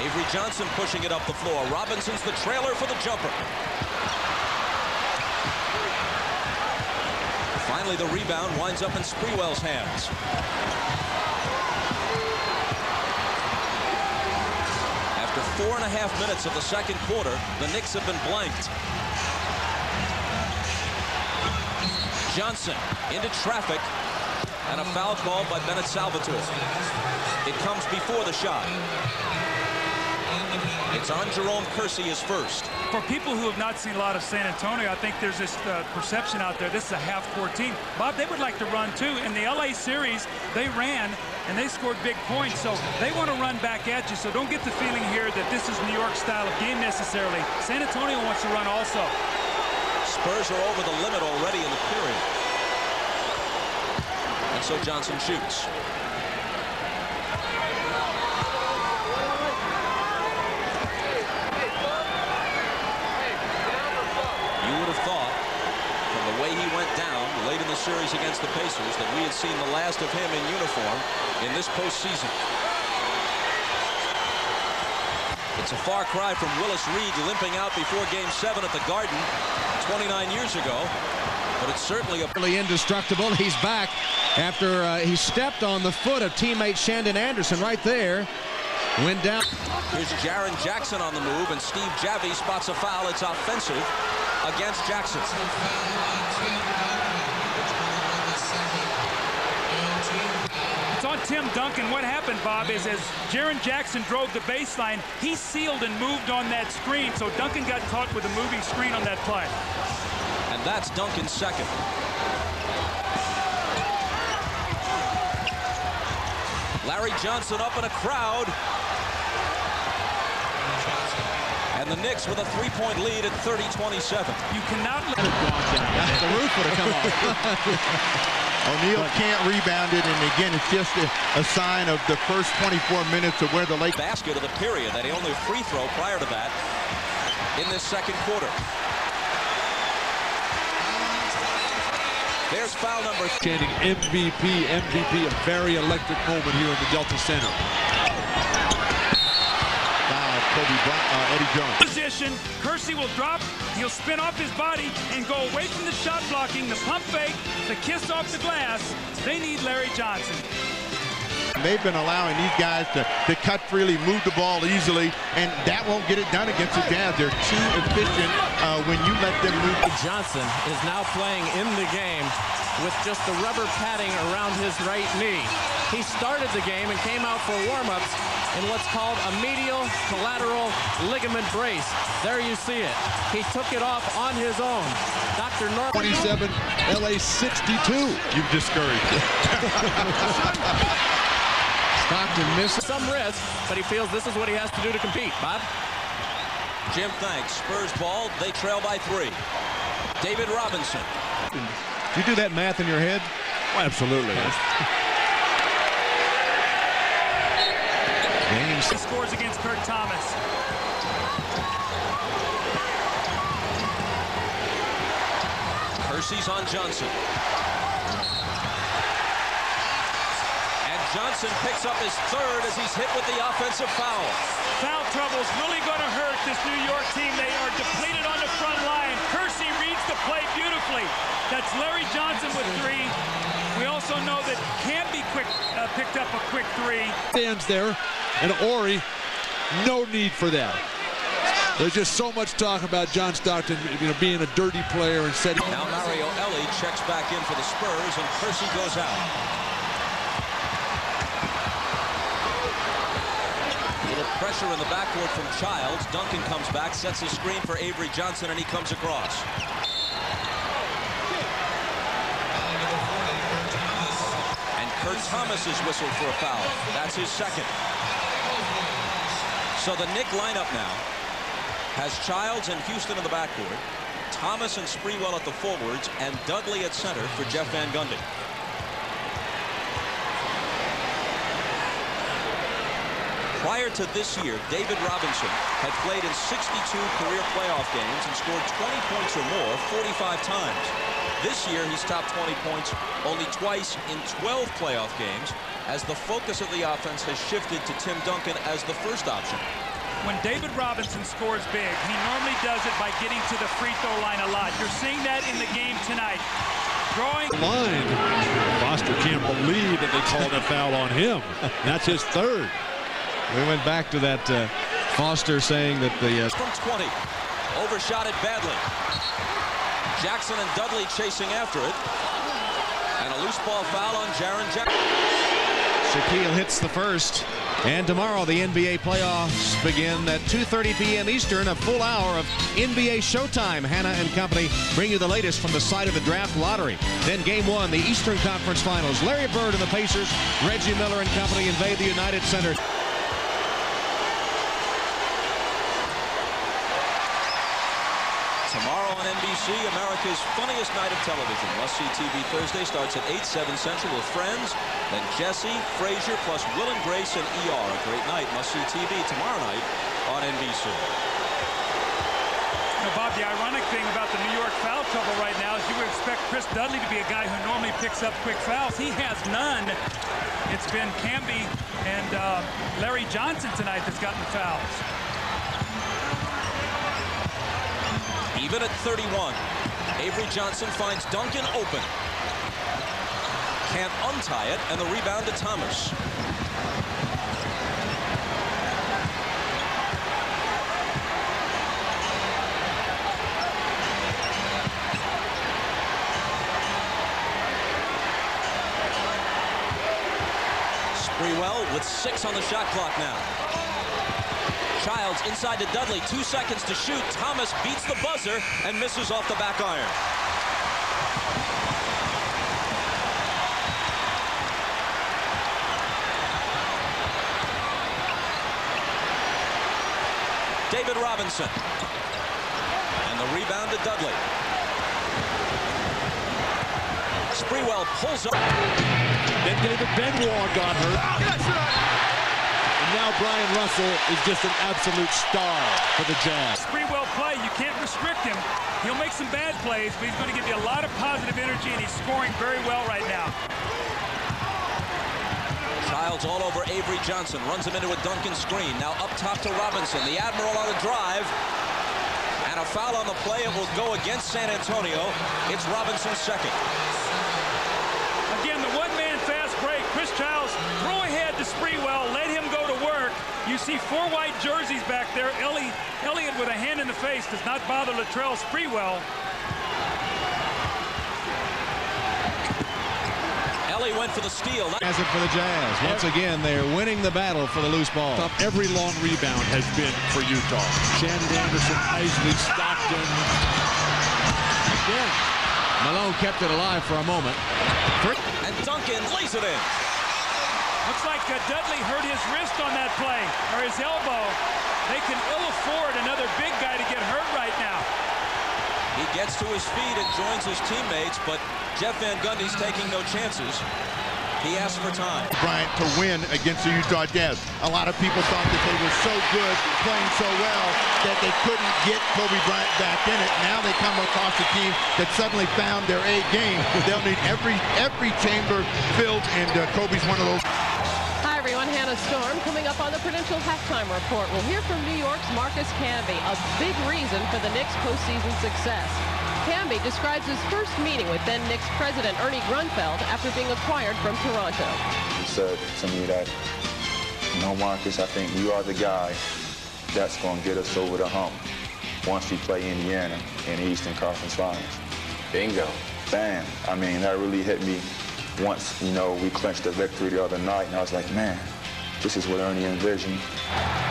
Avery Johnson pushing it up the floor. Robinson's the trailer for the jumper. Finally, the rebound winds up in Sprewell's hands. After 4.5 minutes of the second quarter, the Knicks have been blanked. Johnson into traffic, and a foul called by Bennett Salvatore. It comes before the shot. It's on Jerome Kersey, his first. For people who have not seen a lot of San Antonio, I think there's this perception out there. This is a half-court team. Bob, they would like to run too. In the LA series, they ran and they scored big points, so they want to run back at you. So don't get the feeling here that this is New York's style of game necessarily. San Antonio wants to run also. Spurs are over the limit already in the period. And so Johnson shoots. You would have thought, from the way he went down late in the series against the Pacers, that we had seen the last of him in uniform in this postseason. It's a far cry from Willis Reed limping out before Game 7 at the Garden 29 years ago, but it's certainly really indestructible. He's back after he stepped on the foot of teammate Shandon Anderson right there. Went down. Here's Jaren Jackson on the move, and Steve Javie spots a foul. It's offensive against Jackson. It's on Tim Duncan. What happened, Bob, is as Jaren Jackson drove the baseline, he sealed and moved on that screen, so Duncan got caught with a moving screen on that play. And that's Duncan's second. Larry Johnson up in a crowd. And the Knicks with a 3-point lead at 30-27. You cannot let the roof would have come off. O'Neal can't rebound it, and again, it's just a sign of the first 24 minutes of where the Lakers. Basket of the period. That he only free throw prior to that in this second quarter. There's foul number. Chanting MVP, MVP, a very electric moment here in the Delta Center. Eddie Jones. Position, Kersey will drop, he'll spin off his body and go away from the shot blocking, the pump fake, the kiss off the glass. They need Larry Johnson. They've been allowing these guys to cut freely, move the ball easily, and that won't get it done against the Jazz. They're too efficient when you let them move. Johnson is now playing in the game with just the rubber padding around his right knee. He started the game and came out for warm-ups in what's called a medial collateral ligament brace. There you see it. He took it off on his own. Dr. Norman. 27, LA 62. You've discouraged it. Stockton misses some risk, but he feels this is what he has to do to compete. Bob? Jim, thanks. Spurs ball. They trail by 3. David Robinson. Do you do that math in your head? Oh, absolutely. He scores against Kurt Thomas. Kersey's on Johnson. And Johnson picks up his third as he's hit with the offensive foul. Foul trouble's really going to hurt this New York team. They are depleted on the front line. Kersey reads the play beautifully. That's Larry Johnson with 3. We also know that Canby picked up a quick 3. Stands there, and Ori, no need for that. There's just so much talk about John Stockton, being a dirty player and setting. Now Mario Elie checks back in for the Spurs, and Kersey goes out. Little pressure in the backcourt from Childs. Duncan comes back, sets a screen for Avery Johnson, and he comes across. Kurt Thomas is whistled for a foul. That's his second. So the Knick lineup now has Childs and Houston in the backcourt, Thomas and Sprewell at the forwards, and Dudley at center for Jeff Van Gundy. Prior to this year, David Robinson had played in 62 career playoff games and scored 20 points or more 45 times. This year, he's topped 20 points only twice in 12 playoff games, as the focus of the offense has shifted to Tim Duncan as the first option. When David Robinson scores big, he normally does it by getting to the free throw line a lot. You're seeing that in the game tonight. Drawing line. Foster can't believe that they called a foul on him. That's his third. We went back to that Foster saying that the from 20, overshot it badly. Jackson and Dudley chasing after it, and a loose ball foul on Jaren Jackson. Shaquille hits the first, and tomorrow the NBA playoffs begin at 2:30 p.m. Eastern. A full hour of NBA Showtime. Hannah and company bring you the latest from the site of the draft lottery. Then Game 1, the Eastern Conference Finals. Larry Bird and the Pacers, Reggie Miller and company invade the United Center. Tomorrow on NBC, America's funniest night of television. Must-see TV Thursday starts at 8, 7 Central with Friends. Then Jesse, Frasier, plus Will and Grace and ER. A great night. Must-see TV tomorrow night on NBC. Bob, the ironic thing about the New York foul trouble right now is you would expect Chris Dudley to be a guy who normally picks up quick fouls. He has none. It's been Canby and Larry Johnson tonight that's gotten the fouls. Even at 31, Avery Johnson finds Duncan open. Can't untie it, and the rebound to Thomas. Sprewell with 6 on the shot clock now. Childs inside to Dudley, 2 seconds to shoot. Thomas beats the buzzer and misses off the back iron. David Robinson. And the rebound to Dudley. Sprewell pulls up. Then David Benoit got hurt. And now Brian Russell is just an absolute star for the Jazz. Sprewell play, you can't restrict him. He'll make some bad plays, but he's going to give you a lot of positive energy, and he's scoring very well right now. Childs all over Avery Johnson, runs him into a Duncan screen. Now up top to Robinson. The Admiral on the drive. And a foul on the play. It will go against San Antonio. It's Robinson's second. Again, the one-man fast break. Chris Childs throw ahead to Sprewell. Let him go to work. You see 4 white jerseys back there. Elliott with a hand in the face does not bother Latrell Sprewell. Ellie went for the steal. Has it for the Jazz. Once again, they're winning the battle for the loose ball. Every long rebound has been for Utah. Shannon Anderson, Isley, Stockton. Again. Malone kept it alive for a moment. And Duncan lays it in. Looks like Dudley hurt his wrist on that play, or his elbow. They can ill afford another big guy to get hurt right now. He gets to his feet and joins his teammates, but Jeff Van Gundy's taking no chances. He asks for time. Bryant to win against the Utah Jazz. A lot of people thought that they were so good, playing so well, that they couldn't get Kobe Bryant back in it. Now they come across a team that suddenly found their A game. They'll need every chamber filled, and Kobe's one of those. Hi, everyone. Hannah Storm coming up on the Prudential Halftime Report. We'll hear from New York's Marcus Camby, a big reason for the Knicks' postseason success. Camby describes his first meeting with then Knicks president Ernie Grunfeld after being acquired from Toronto. He said to me that, you know, Marcus, I think you are the guy that's going to get us over the hump once we play Indiana in the Eastern Conference Finals. Bingo. Bam. I mean, that really hit me once, you know, we clinched the victory the other night, and I was like, man, this is what Ernie envisioned.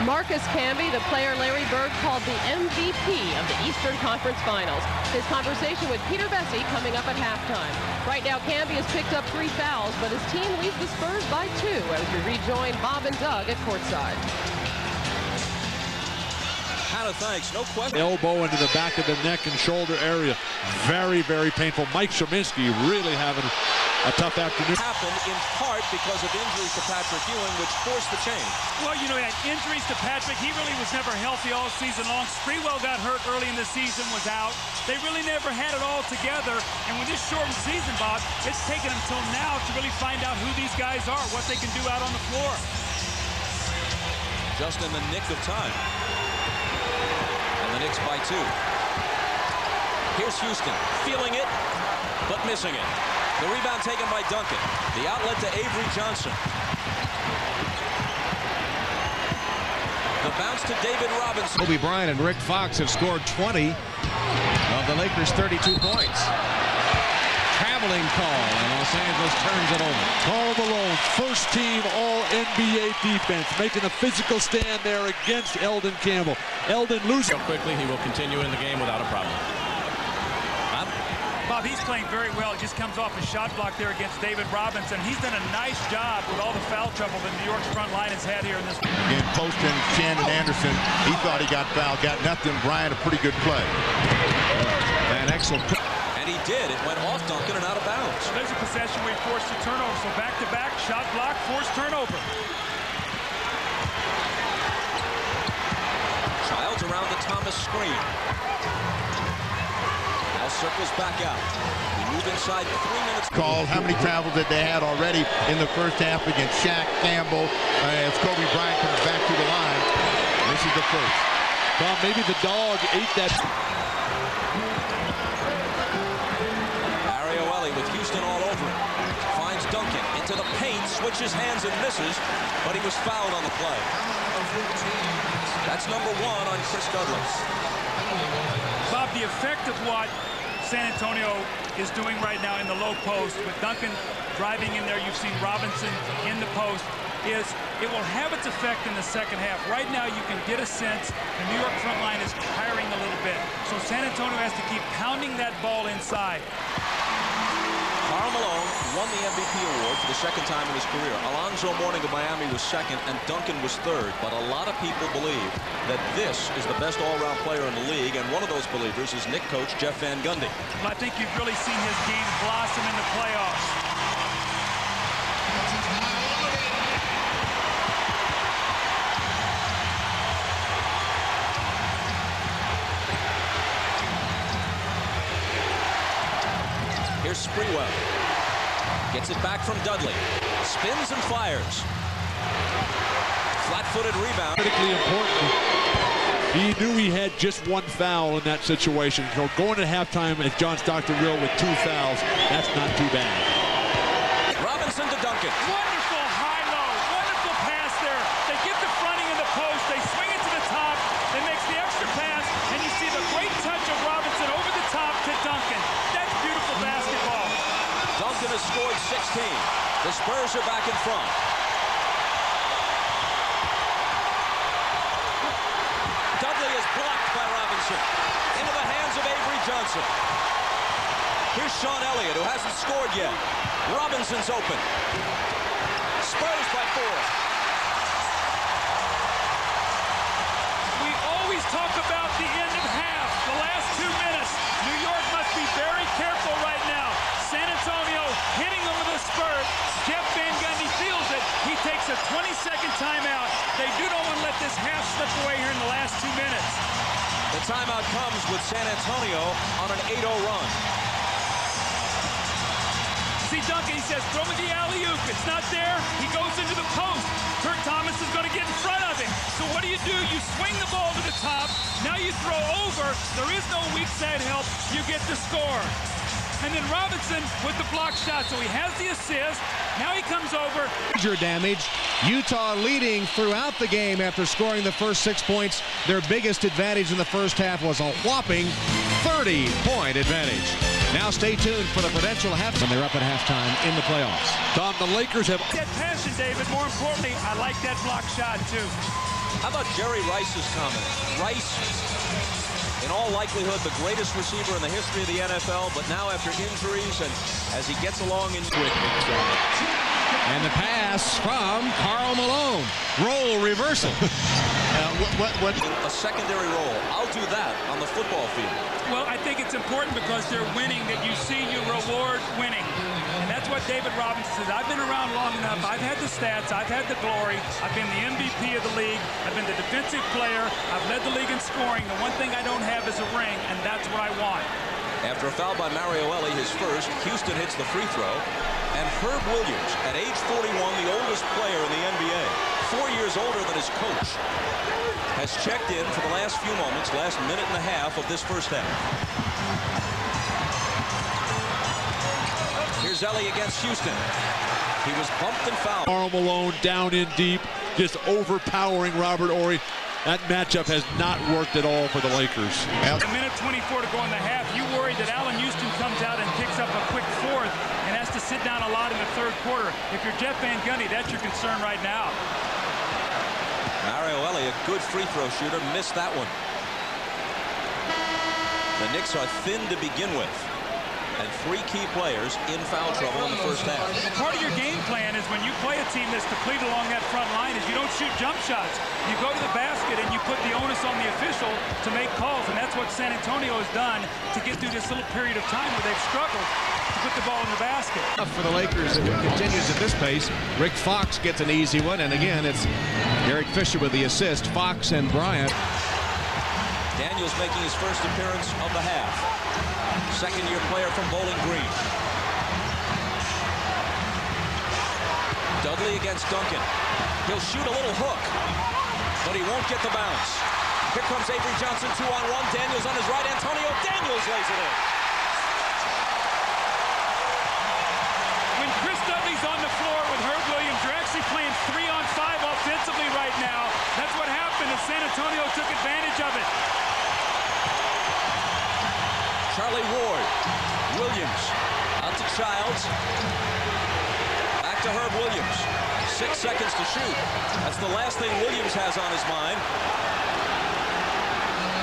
Marcus Camby, the player Larry Bird called the MVP of the Eastern Conference Finals. His conversation with Peter Bessie coming up at halftime. Right now, Camby has picked up 3 fouls, but his team leads the Spurs by 2 as we rejoin Bob and Doug at courtside. Hannah, thanks. No question. Elbow into the back of the neck and shoulder area. Very, very painful. Mike Szymanski really having a tough afternoon. Happened in part because of injuries to Patrick Ewing, which forced the change. Well, you know, he had injuries to Patrick. He really was never healthy all season long. Sprewell got hurt early in the season, was out. They really never had it all together. And with this shortened season, Bob, it's taken them till now to really find out who these guys are, what they can do out on the floor. Just in the nick of time. And the Knicks by 2. Here's Houston, feeling it, but missing it. The rebound taken by Duncan. The outlet to Avery Johnson. The bounce to David Robinson. Kobe Bryant and Rick Fox have scored 20 of the Lakers' 32 points. Traveling call, and Los Angeles turns it over. Karl Malone, first team All-NBA defense, making a physical stand there against Eldon Campbell. Eldon losing. Quickly, he will continue in the game without a problem. Bob, he's playing very well. He just comes off a shot block there against David Robinson. He's done a nice job with all the foul trouble that New York's front line has had here in this. Again, posting Shannon Anderson. He thought he got fouled, got nothing. Bryant, a pretty good play. An excellent. And he did. It went off Duncan and out of bounds. So there's a possession where he forced a turnover. So back-to-back, shot block, forced turnover. Childs around the Thomas screen. Circles back out. We move inside 3 minutes. Called how many travels that they had already in the first half against Shaq, Campbell, as Kobe Bryant comes back to the line. This is the first. Well, maybe the dog ate that. Arielli with Houston all over him. Finds Duncan into the paint, switches hands and misses, but he was fouled on the play. That's number 1 on Chris Douglas. Bob, the effect of what San Antonio is doing right now in the low post with Duncan driving in there, you've seen Robinson in the post, is it will have its effect in the second half. Right now you can get a sense the New York front line is tiring a little bit. So San Antonio has to keep pounding that ball inside. Karl Malone won the MVP award for the second time in his career. Alonzo Mourning of Miami was second, and Duncan was third. But a lot of people believe that this is the best all-around player in the league, and one of those believers is Knicks coach Jeff Van Gundy. Well, I think you've really seen his game blossom in the playoffs. Here's Sprewell. Gets it back from Dudley. Spins and fires. Flat-footed rebound. Critically important. He knew he had just one foul in that situation. So going to halftime as John Stockton will with 2 fouls, that's not too bad. Robinson to Duncan. Wonderful high-low. Wonderful pass there. They get the fronting in the post. They swing it to the top. They makes the extra pass. And you see the great touch of Robinson over the top to Duncan. That's beautiful basketball. Duncan has scored 16. The Spurs are back in front. Dudley is blocked by Robinson. Into the hands of Avery Johnson. Here's Sean Elliott, who hasn't scored yet. Robinson's open. Spurs by 4. We always talk about the end of half, the last 2 minutes. New York must be very careful right now. San Antonio hitting them with a spurt. Jeff Van Gundy feels it. He takes a 20-second timeout. They do not want to let this half slip away here in the last 2 minutes. The timeout comes with San Antonio on an 8-0 run. See Duncan, he says, throw me the alley-oop. It's not there. He goes into the post. Kurt Thomas is going to get in front of him. So what do? You swing the ball to the top. Now you throw over. There is no weak side help. You get the score. And then Robinson with the block shot. So he has the assist. Now he comes over. Major damage. Utah leading throughout the game after scoring the first 6 points. Their biggest advantage in the first half was a whopping 30-point advantage. Now stay tuned for the Prudential halftime. When they're up at halftime in the playoffs. Tom, the Lakers have... That passion, David. More importantly, I like that block shot, too. How about Jerry Rice's comment? Rice, in all likelihood, the greatest receiver in the history of the NFL, but now after injuries and as he gets along in quick. And the pass from Karl Malone. Roll reversal. A secondary role. I'll do that on the football field. Well, I think it's important because they're winning that you see you reward winning. And that's what David Robinson says. I've been around long enough. I've had the stats. I've had the glory. I've been the MVP of the league. I've been the defensive player. I've led the league in scoring. The one thing I don't have is a ring, and that's what I want. After a foul by Mario Elie, his first, Houston hits the free throw. And Herb Williams, at age 41, the oldest player in the NBA, 4 years older than his coach, has checked in for the last few moments, last minute and a half of this first half. Here's Elie against Houston. He was bumped and fouled. Karl Malone down in deep, just overpowering Robert Horry. That matchup has not worked at all for the Lakers. A minute 24 to go in the half. You worry that Allen Houston comes out and picks up a quick fourth and has to sit down a lot in the third quarter. If you're Jeff Van Gundy, that's your concern right now. Mario Elie, a good free throw shooter, missed that one. The Knicks are thin to begin with, and 3 key players in foul trouble in the first half. Part of your game plan is when you play a team that's depleted along that front line is you don't shoot jump shots. You go to the basket and you put the onus on the official to make calls, and that's what San Antonio has done to get through this little period of time where they've struggled to put the ball in the basket. For the Lakers, if it continues at this pace, Rick Fox gets an easy one, and again, it's Derek Fisher with the assist. Fox and Bryant. Daniels making his first appearance of the half. Second-year player from Bowling Green. Dudley against Duncan. He'll shoot a little hook, but he won't get the bounce. Here comes Avery Johnson, 2-on-1. Daniels on his right. Antonio Daniels lays it in. When Chris Dudley's on the floor with Herb Williams, you're actually playing 3-on-5 offensively right now. That's what happened, and San Antonio took advantage of it. Charlie Ward, Williams, out to Childs, back to Herb Williams. 6 seconds to shoot. That's the last thing Williams has on his mind.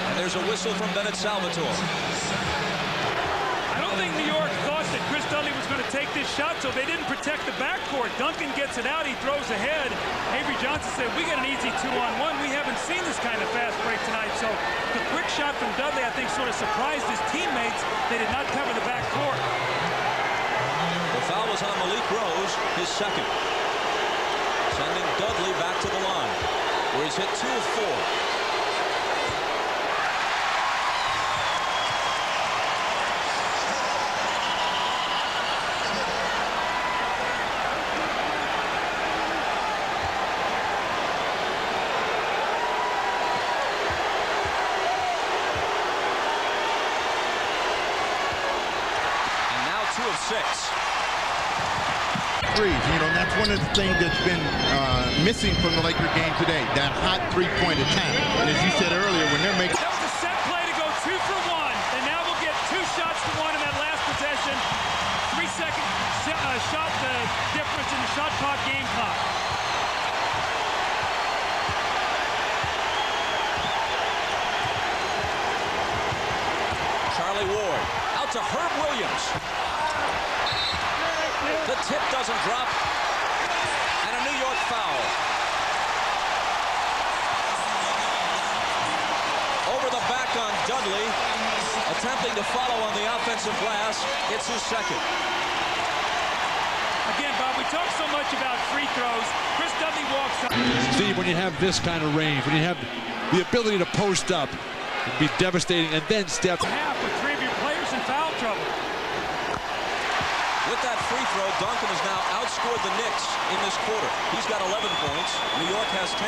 And there's a whistle from Bennett Salvatore. I don't think New York thought that Chris Dudley was going to take this shot, so they didn't protect the backcourt. Duncan gets it out. He throws ahead. Avery Johnson said, we got an easy 2-on-1. We haven't seen this kind of fast break tonight. So the quick shot from Dudley, I think, sort of surprised his teammates. They did not cover the backcourt. The foul was on Malik Rose, his second. Sending Dudley back to the line, where he's hit 2 of 4. Threes. You know, that's one of the things that's been missing from the Laker game today, that hot three-point attack. And as you said earlier, when they're making... That was a set play to go 2 for 1. And now we'll get 2 shots to 1 in that last possession. 3-second shot the difference in the shot clock game clock. Charlie Ward out to Herb Williams. The tip doesn't drop, and a New York foul. Over the back on Dudley, attempting to follow on the offensive glass. It's his second. Again, Bob, we talk so much about free throws. Chris Dudley walks up. Steve, when you have this kind of range, when you have the ability to post up and be devastating and then step... Half with 3 of your players in foul trouble. With that free throw, Duncan has now outscored the Knicks in this quarter. He's got 11 points. New York has 10.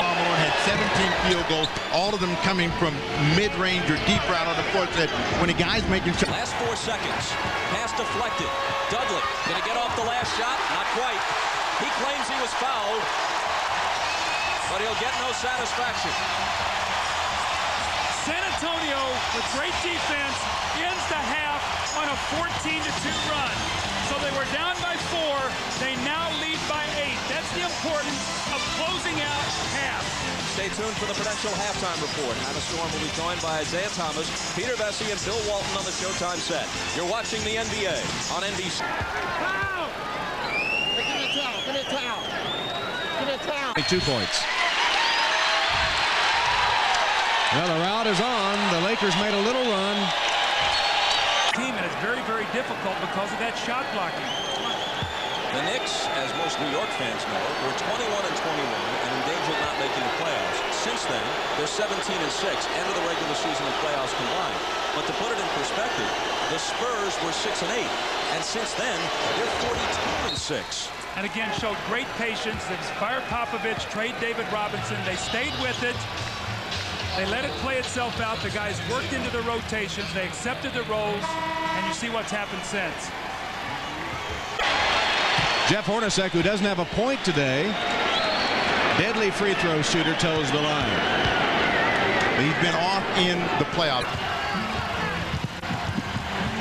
Malone had 17 field goals, all of them coming from mid-range or deeper out on the court. That when a guy's making shots. Last 4 seconds. Pass deflected. Dudley going to get off the last shot? Not quite. He claims he was fouled, but he'll get no satisfaction. San Antonio, with great defense, ends the half on a 14-2 run. So they were down by 4. They now lead by 8. That's the importance of closing out half. Stay tuned for the Prudential Halftime Report. Hannah Storm will be joined by Isaiah Thomas, Peter Vesey, and Bill Walton on the Showtime set. You're watching the NBA on NBC. Foul! Give me a towel. Give me a towel. Give me a towel. 2 points. Well, the route is on. The Lakers made a little run. Team, and it's very, very difficult because of that shot blocking. The Knicks, as most New York fans know, were 21-21 and in danger of not making the playoffs. Since then, they're 17-6, end of the regular season and playoffs combined. But to put it in perspective, the Spurs were 6-8, and since then, they're 42-6. And again, showed great patience. They fired Popovich, trade David Robinson. They stayed with it. They let it play itself out. The guys worked into the rotations. They accepted the roles, and you see what's happened since. Jeff Hornacek, who doesn't have a point today, deadly free throw shooter, toes the line. He's been off in the playoffs.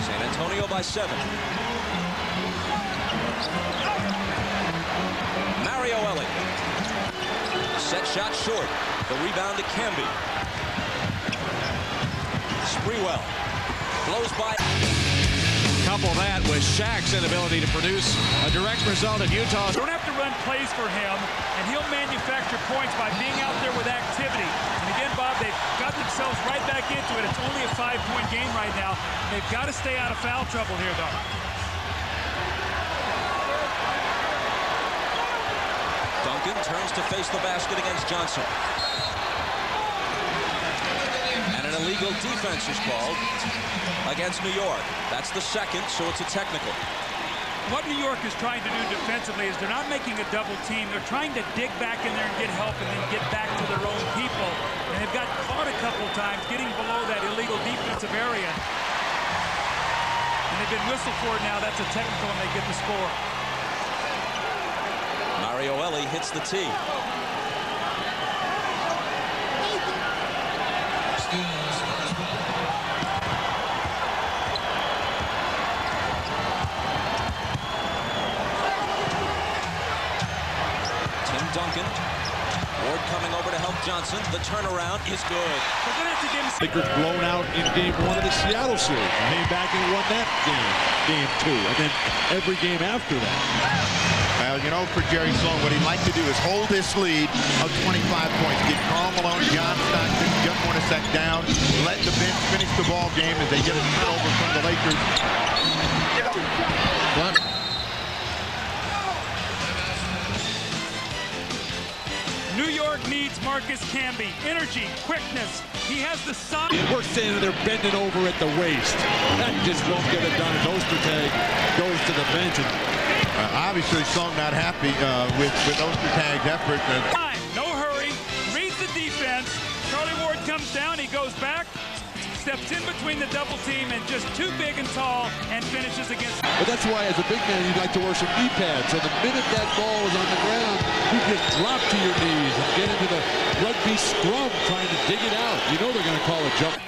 San Antonio by 7. Mario Ellie. Set shot short. The rebound to Camby. Sprewell blows by. Couple that with Shaq's inability to produce a direct result in Utah. Don't have to run plays for him, and he'll manufacture points by being out there with activity. And again, Bob, they've got themselves right back into it. It's only a 5-point game right now. They've got to stay out of foul trouble here, though. Duncan turns to face the basket against Johnson. And an illegal defense is called against New York. That's the second, so it's a technical. What New York is trying to do defensively is they're not making a double team. They're trying to dig back in there and get help and then get back to their own people. And they've got caught a couple times getting below that illegal defensive area. And they've been whistled for it now. That's a technical, and they get the score. Mario Ellie hits the tee. Tim Duncan Ward coming over to help Johnson. The turnaround is good. We're going to have to give him... Lakers blown out in game 1 of the Seattle series. Came back and won that game 2, and then every game after that. Well, you know, for Jerry Sloan, what he'd like to do is hold this lead of 25 points. Get Karl Malone, John Stockton, John Hornacek down. Let the bench finish the ball game as they get a turnover from the Lakers. What? New York needs Marcus Camby. Energy, quickness. He has the size. We're standing there bending over at the waist. That just won't get it done. Ostertag goes to the bench. Obviously, Sloan not happy with Ostertag's effort. No hurry. Reads the defense. Charlie Ward comes down. He goes back. Steps in between the double team and just too big and tall and finishes against. But that's why, as a big man, you'd like to wear some knee pads. So the minute that ball is on the ground, you just drop to your knees and get into the rugby scrum trying to dig it out. You know they're going to call a jump.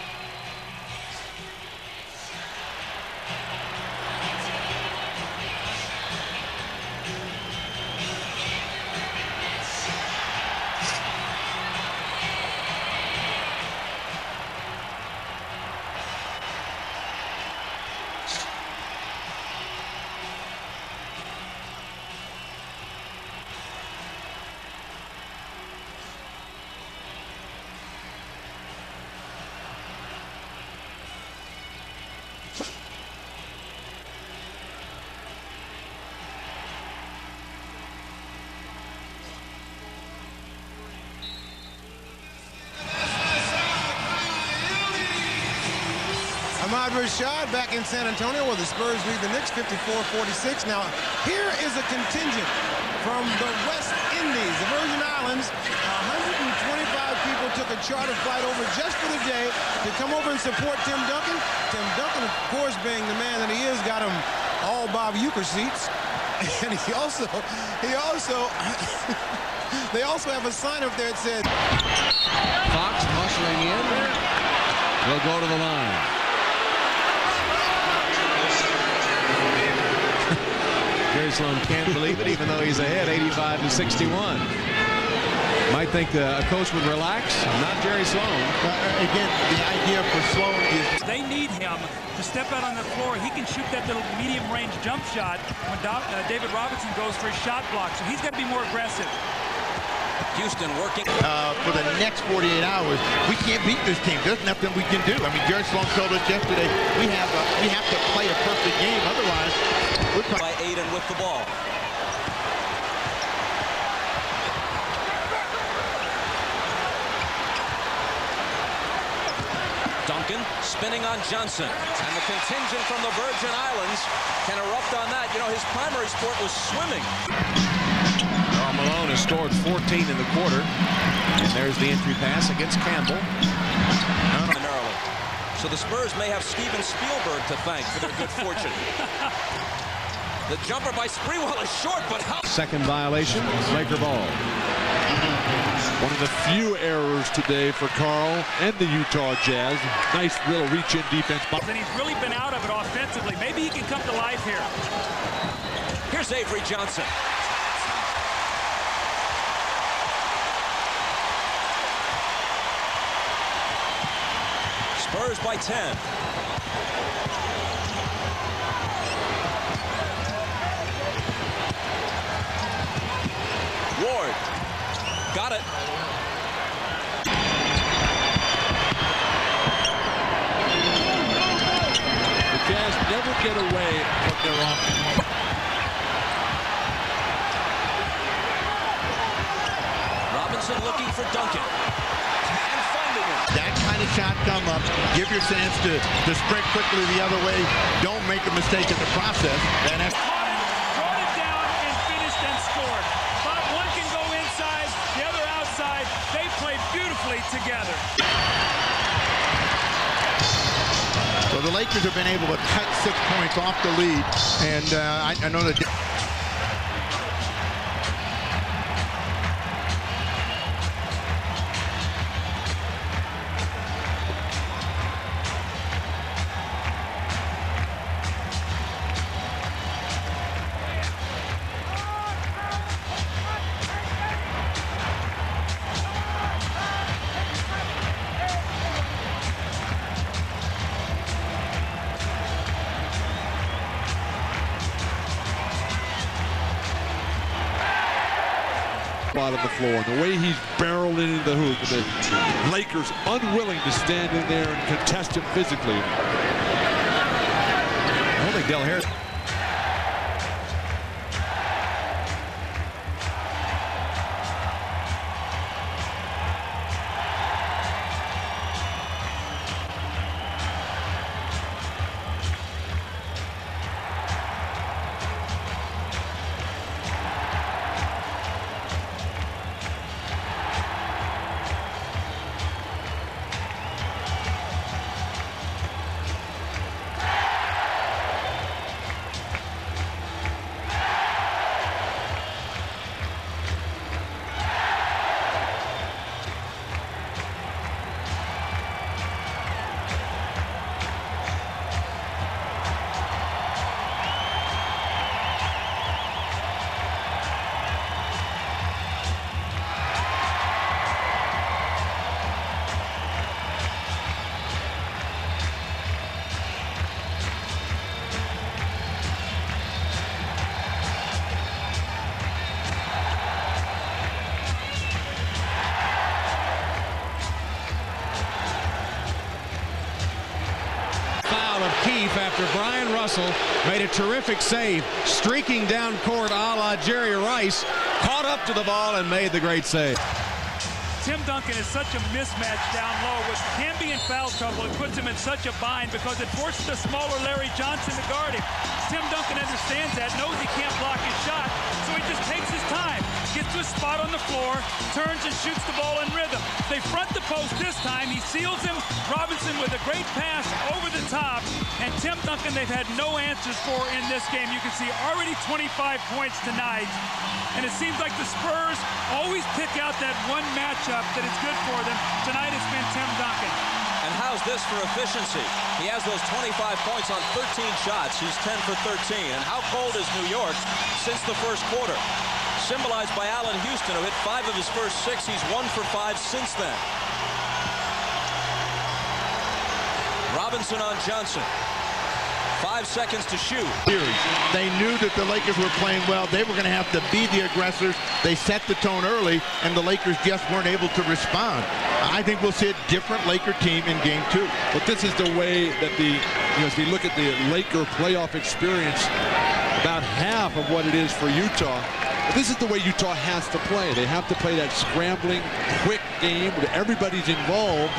Ahmad Rashad back in San Antonio where the Spurs lead the Knicks 54-46. Now, here is a contingent from the West Indies, the Virgin Islands. 125 people took a charter flight over just for the day to come over and support Tim Duncan. Tim Duncan, of course, being the man that he is, got him all Bob Uecker seats. And they also have a sign up there that says Fox hustling in. He'll go to the line. Jerry Sloan can't believe it, even though he's ahead 85-61. Might think a coach would relax. Not Jerry Sloan. Again, the idea for Sloan is they need him to step out on the floor. He can shoot that little medium-range jump shot when David Robinson goes for his shot block. So he's got to be more aggressive. Houston working. For the next 48 hours, we can't beat this team. There's nothing we can do. I mean, Jerry Sloan told us yesterday we have to play a perfect game. Otherwise, we're by Aiden with the ball. Duncan spinning on Johnson. And the contingent from the Virgin Islands can erupt on that. You know, his primary sport was swimming. Karl Malone has scored 14 in the quarter. And there's the entry pass against Campbell. So the Spurs may have Steven Spielberg to thank for their good fortune. The jumper by Sprewell is short, but how? Second violation, Laker ball. One of the few errors today for Karl and the Utah Jazz. Nice little reach-in defense. And he's really been out of it offensively. Maybe he can come to life here. Here's Avery Johnson. Spurs by 10. Ward. Got it. The Jazz never get away from their offense. Robinson looking for Duncan. And finding him. That kind of shot come up. Give your chance to sprint quickly the other way. Don't make a mistake in the process. And that's brought it down and finished and scored. But one can go inside, the other outside. They play beautifully together. So the Lakers have been able to cut 6 points off the lead. And I know that spot on the floor. And the way he's barreled into the hoop, and the Lakers unwilling to stand in there and contest him physically. I don't think Del Harris. After Brian Russell made a terrific save, streaking down court a la Jerry Rice, caught up to the ball and made the great save. Tim Duncan is such a mismatch down low. With Camby in foul trouble, it puts him in such a bind because it forces a smaller Larry Johnson to guard him. Tim Duncan understands that, knows he can't block his shot, so he just takes his time, gets to a spot on the floor, turns and shoots the ball in rhythm. They front the post this time. He seals him. Robinson with a great pass over the top. And Tim Duncan, they've had no answers for in this game. You can see already 25 points tonight. And it seems like the Spurs always pick out that one matchup that is good for them. Tonight it's been Tim Duncan. And how's this for efficiency? He has those 25 points on 13 shots. He's 10 for 13. And how cold is New York since the first quarter? Symbolized by Allen Houston, who hit 5 of his first 6. He's 1 for 5 since then. Robinson on Johnson. 5 seconds to shoot. They knew that the Lakers were playing well. They were going to have to be the aggressors. They set the tone early, and the Lakers just weren't able to respond. I think we'll see a different Laker team in Game 2. But this is the way that as we look at the Laker playoff experience, about half of what it is for Utah. This is the way Utah has to play. They have to play that scrambling, quick game where everybody's involved.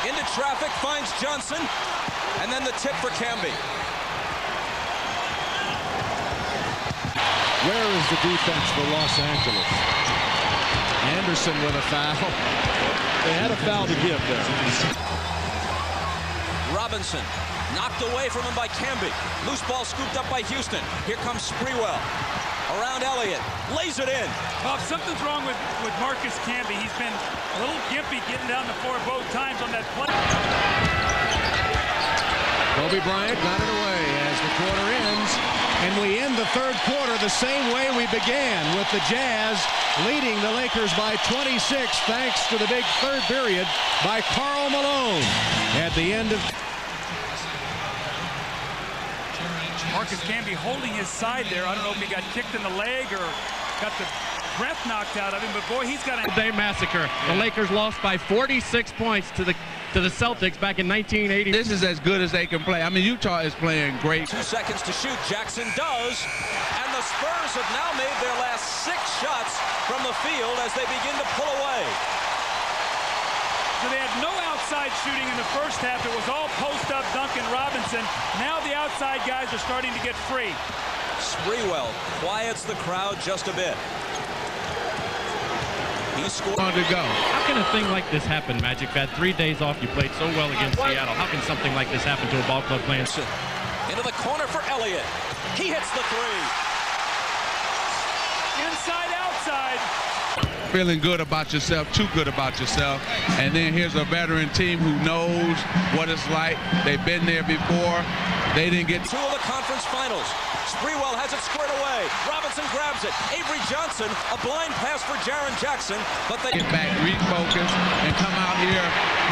Into traffic, finds Johnson, and then the tip for Camby. Where is the defense for Los Angeles? Anderson with a foul. They had a foul to give there. Robinson knocked away from him by Camby. Loose ball scooped up by Houston. Here comes Sprewell. Around Elliott, lays it in. Bob, something's wrong with Marcus Camby. He's been a little gimpy getting down the floor both times on that play. Kobe Bryant got it away as the quarter ends. And we end the third quarter the same way we began, with the Jazz leading the Lakers by 26 thanks to the big third period by Karl Malone. At the end of... Marcus Camby holding his side there. I don't know if he got kicked in the leg or got the breath knocked out of him, but boy, he's got a day massacre. The Lakers lost by 46 points to the Celtics back in 1980. This is as good as they can play. I mean, Utah is playing great. 2 seconds to shoot. Jackson does, and the Spurs have now made their last 6 shots from the field as they begin to pull away. So they had no outside shooting in the first half. It was all post-up Duncan Robinson. Now the outside guys are starting to get free. Sprewell quiets the crowd just a bit. He scored. To go. How can a thing like this happen, Magic? You've had 3 days off. You played so well against Seattle. How can something like this happen to a ball club playing? Into the corner for Elliott. He hits the 3. Inside, outside. Feeling good about yourself, too good about yourself. And then here's a veteran team who knows what it's like. They've been there before. They didn't get two of the conference finals. Sprewell has it squared away. Robinson grabs it. Avery Johnson, a blind pass for Jaren Jackson, but they get back, refocus, and come out here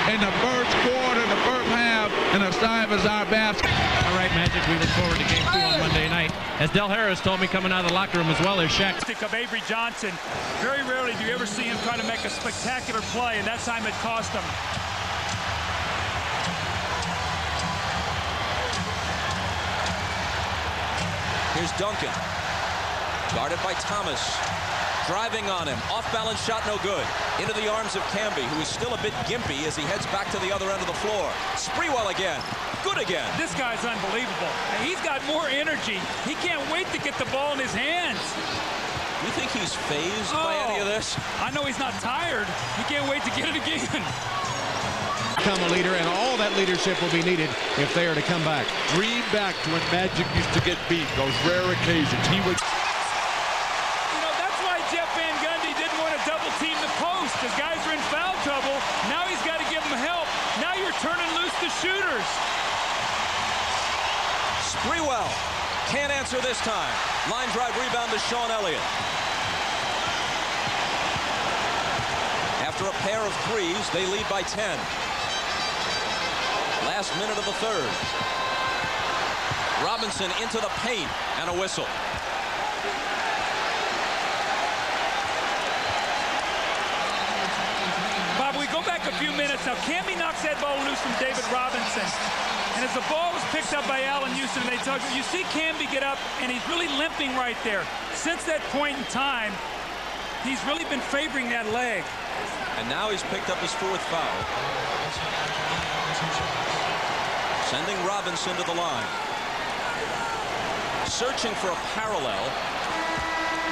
in the first quarter, the first half, and the side is our basket. All right, Magic, we look forward to Game 2 on Monday night. As Del Harris told me coming out of the locker room as well as Shaq. Of Avery Johnson, very rarely do you ever see him trying to make a spectacular play, and that time it cost him. Here's Duncan, guarded by Thomas, driving on him, off-balance shot, no good. Into the arms of Camby, who is still a bit gimpy as he heads back to the other end of the floor. Sprewell again, good again. This guy's unbelievable. And he's got more energy. He can't wait to get the ball in his hands. You think he's phased by any of this? I know he's not tired. He can't wait to get it again. Become a leader, and all that leadership will be needed if they are to come back. Dream back to when Magic used to get beat, those rare occasions. He would. You know, that's why Jeff Van Gundy didn't want to double team the post, because guys are in foul trouble. Now he's got to give them help. Now you're turning loose the shooters. Sprewell can't answer this time. Line drive rebound to Sean Elliott. After a pair of threes, they lead by 10. Last minute of the third. Robinson into the paint and a whistle. Bob, we go back a few minutes now. Camby knocks that ball loose from David Robinson. And as the ball was picked up by Allen Houston, they talk, you see Camby get up, and he's really limping right there. Since that point in time, he's really been favoring that leg. And now he's picked up his fourth foul. Sending Robinson to the line. Searching for a parallel.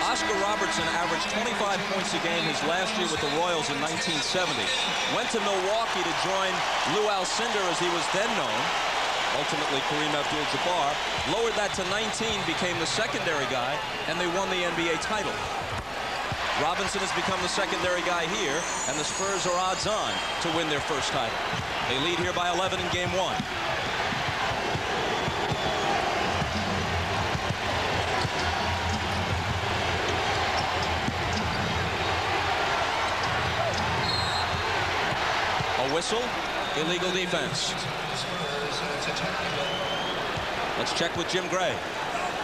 Oscar Robertson averaged 25 points a game his last year with the Royals in 1970. Went to Milwaukee to join Lou Alcindor as he was then known. Ultimately Kareem Abdul-Jabbar. Lowered that to 19, became the secondary guy, and they won the NBA title. Robinson has become the secondary guy here, and the Spurs are odds-on to win their first title. They lead here by 11 in Game 1. A whistle, illegal defense. Let's check with Jim Gray.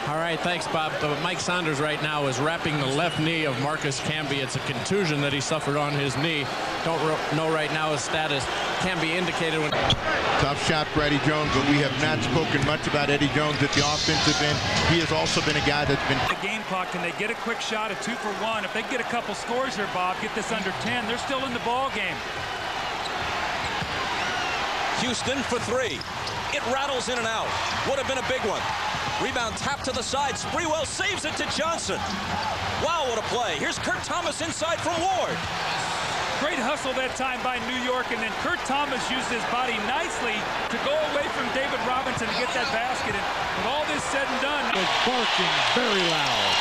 All right, thanks, Bob. Mike Saunders right now is wrapping the left knee of Marcus Camby. It's a contusion that he suffered on his knee. Don't know right now his status. Camby indicated when... Tough shot for Eddie Jones, but we have not spoken much about Eddie Jones at the offensive end. He has also been a guy that's been... The game clock, can they get a quick shot at 2 for 1? If they get a couple scores here, Bob, get this under 10, they're still in the ball game. Houston for 3. It rattles in and out. Would have been a big one. Rebound tapped to the side. Sprewell saves it to Johnson. Wow, what a play. Here's Kurt Thomas inside from Ward. Great hustle that time by New York, and then Kurt Thomas used his body nicely to go away from David Robinson to get that basket. And with all this said and done... Was barking very loud.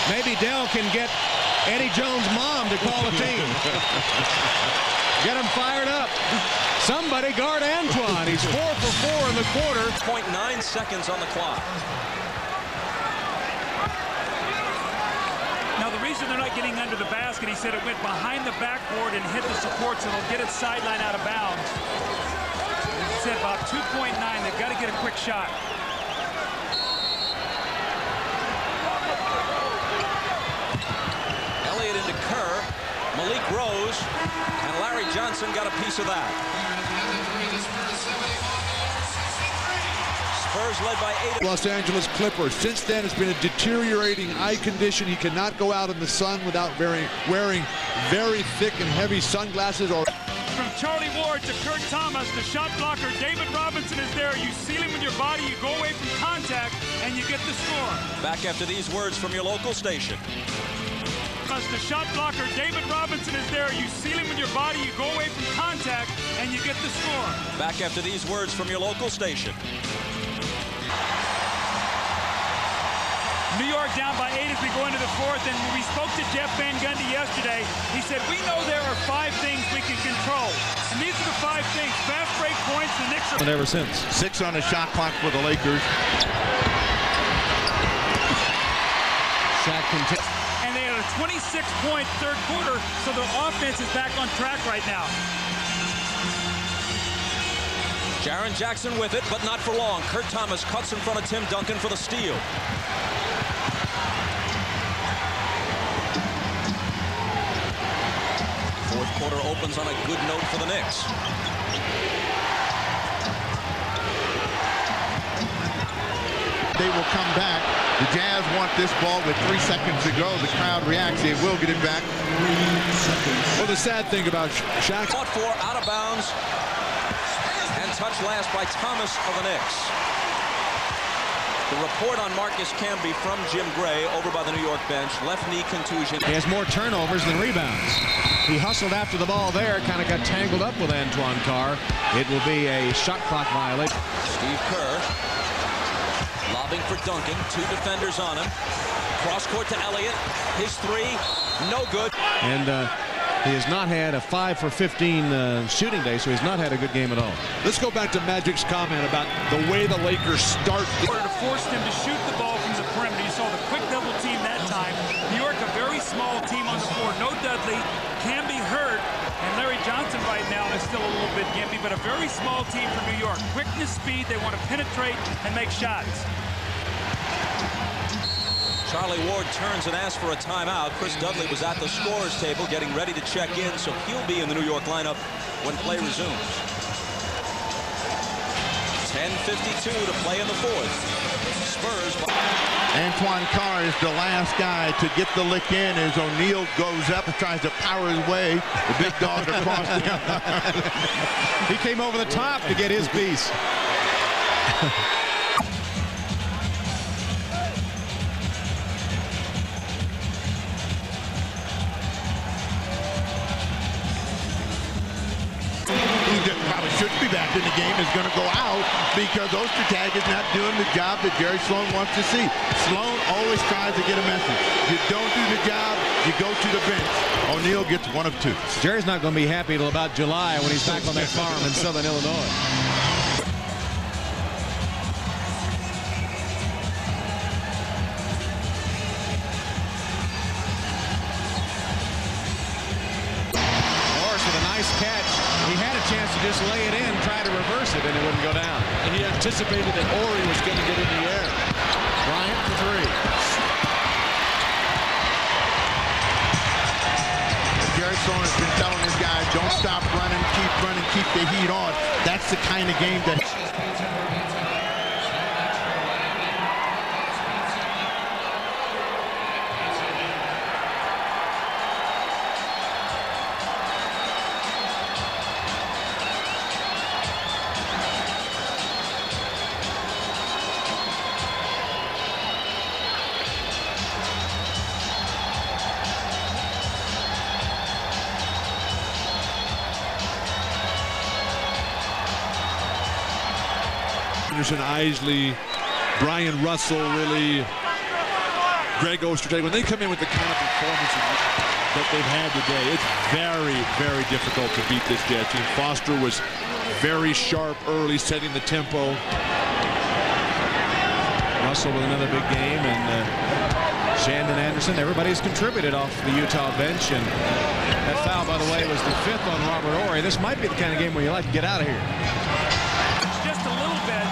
Maybe Dell can get Eddie Jones' mom to call a team. Get him fired up. Somebody guard Antoine. He's 4 for 4 in the quarter. 0.9 seconds on the clock. Now, the reason they're not getting under the basket, he said it went behind the backboard and hit the support, so they'll get it sideline out of bounds. He said about 2.9. They've got to get a quick shot. Elliott into Kerr. Malik Rose. And Larry Johnson got a piece of that. Spurs led by 8. Los Angeles Clippers. Since then, it's been a deteriorating eye condition. He cannot go out in the sun without wearing very thick and heavy sunglasses. Or from Charlie Ward to Kurt Thomas, the shot blocker, David Robinson is there. You seal him with your body, you go away from contact, and you get the score. Back after these words from your local station. The shot blocker, David Robinson is there. You seal him with your body, you go away from contact, and you get the score. Back after these words from your local station. New York down by 8 as we go into the fourth, and when we spoke to Jeff Van Gundy yesterday, he said, we know there are 5 things we can control. And these are the 5 things: fast break points, the Knicks And ever since. 6 on the shot clock for the Lakers. Shaq continues. And they had a 26-point third quarter, so their offense is back on track right now. Jaren Jackson with it, but not for long. Kurt Thomas cuts in front of Tim Duncan for the steal. Fourth quarter opens on a good note for the Knicks. They will come back. The Jazz want this ball with 3 seconds to go. The crowd reacts. They will get it back. Well, the sad thing about Shaq. Fought for, out of bounds. And touched last by Thomas of the Knicks. The report on Marcus Camby from Jim Gray over by the New York bench. Left knee contusion. He has more turnovers than rebounds. He hustled after the ball there, kind of got tangled up with Antoine Carr. It will be a shot clock violation. Steve Kerr lobbing for Duncan. 2 defenders on him. Cross court to Elliott. His 3, no good. And he has not had a 5 for 15 shooting day, so he's not had a good game at all. Let's go back to Magic's comment about the way the Lakers start. In order to force them to shoot the ball from the perimeter, you saw the quick double team that time. New York, a very small team on the floor. No Dudley, can be hurt, and Larry Johnson right now is still a little bit gimpy, but a very small team for New York. Quickness, speed, they want to penetrate and make shots. Charlie Ward turns and asks for a timeout. Chris Dudley was at the scorer's table getting ready to check in, so he'll be in the New York lineup when play resumes. 10:52 to play in the fourth. Spurs. Antoine Carr is the last guy to get the lick in as O'Neal goes up and tries to power his way. The big dog across the He came over the top to get his piece. Probably shouldn't be back in the game is going to go out because Ostertag is not doing the job that Jerry Sloan wants to see. Sloan always tries to get a message. You don't do the job, you go to the bench. O'Neal gets 1 of 2. Jerry's not going to be happy till about July when he's back on that farm in Southern Illinois. Morris with a nice catch. He had a chance to just lay it in, try to reverse it, and it wouldn't go down. And he anticipated that Horry was going to get in the air. Bryant for 3. Jerry Sloan has been telling his guys, don't stop running, keep the heat on. That's the kind of game that... Anderson, Isley, Brian Russell, really, Greg Ostertag, when they come in with the kind of performance that they've had today, it's very, very difficult to beat this Jazz team. Foster was very sharp early, setting the tempo. Russell with another big game, and Shandon Anderson, everybody's contributed off the Utah bench, and that foul, by the way, was the 5th on Robert Horry. This might be the kind of game where you like to get out of here. Just a little bit,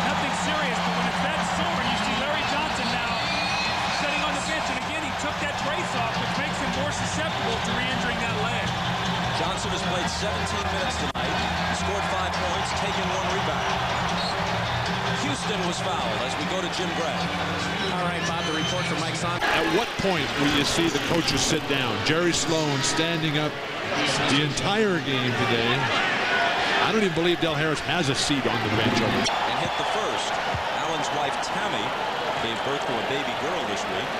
nothing serious, but when it's that sore, you see Larry Johnson now sitting on the bench, and again, he took that brace off, which makes him more susceptible to re-injuring that leg. Johnson has played 17 minutes tonight, scored 5 points, taken 1 rebound. Houston was fouled as we go to Jim Gray. All right, Bob, the report from Mike Son. At what point will you see the coaches sit down? Jerry Sloan standing up the entire game today. I don't even believe Del Harris has a seat on the bench. And hit the first. Allen's wife, Tammy, gave birth to a baby girl this week.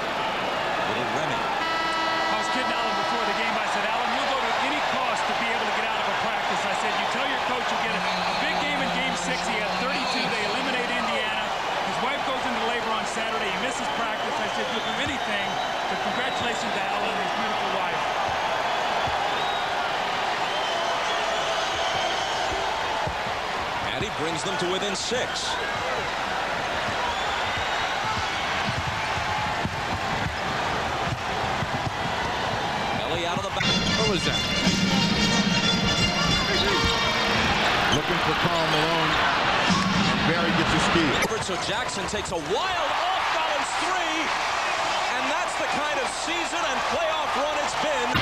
Little Remy. I was kidding Allen before the game. I said, Allen, you'll go to any cost to be able to get out of a practice. I said, you tell your coach you'll get a big game in Game 6. He had 32. They eliminate Indiana. His wife goes into labor on Saturday. He misses practice. I said, you'll do anything. But congratulations to Allen and his beautiful wife. At Already brings them to within 6. Ellie out of the back. What was that? Looking for Karl Malone. And Barry gets a steal. So Jackson takes a wild off-balance 3. And that's the kind of season and playoff run it's been.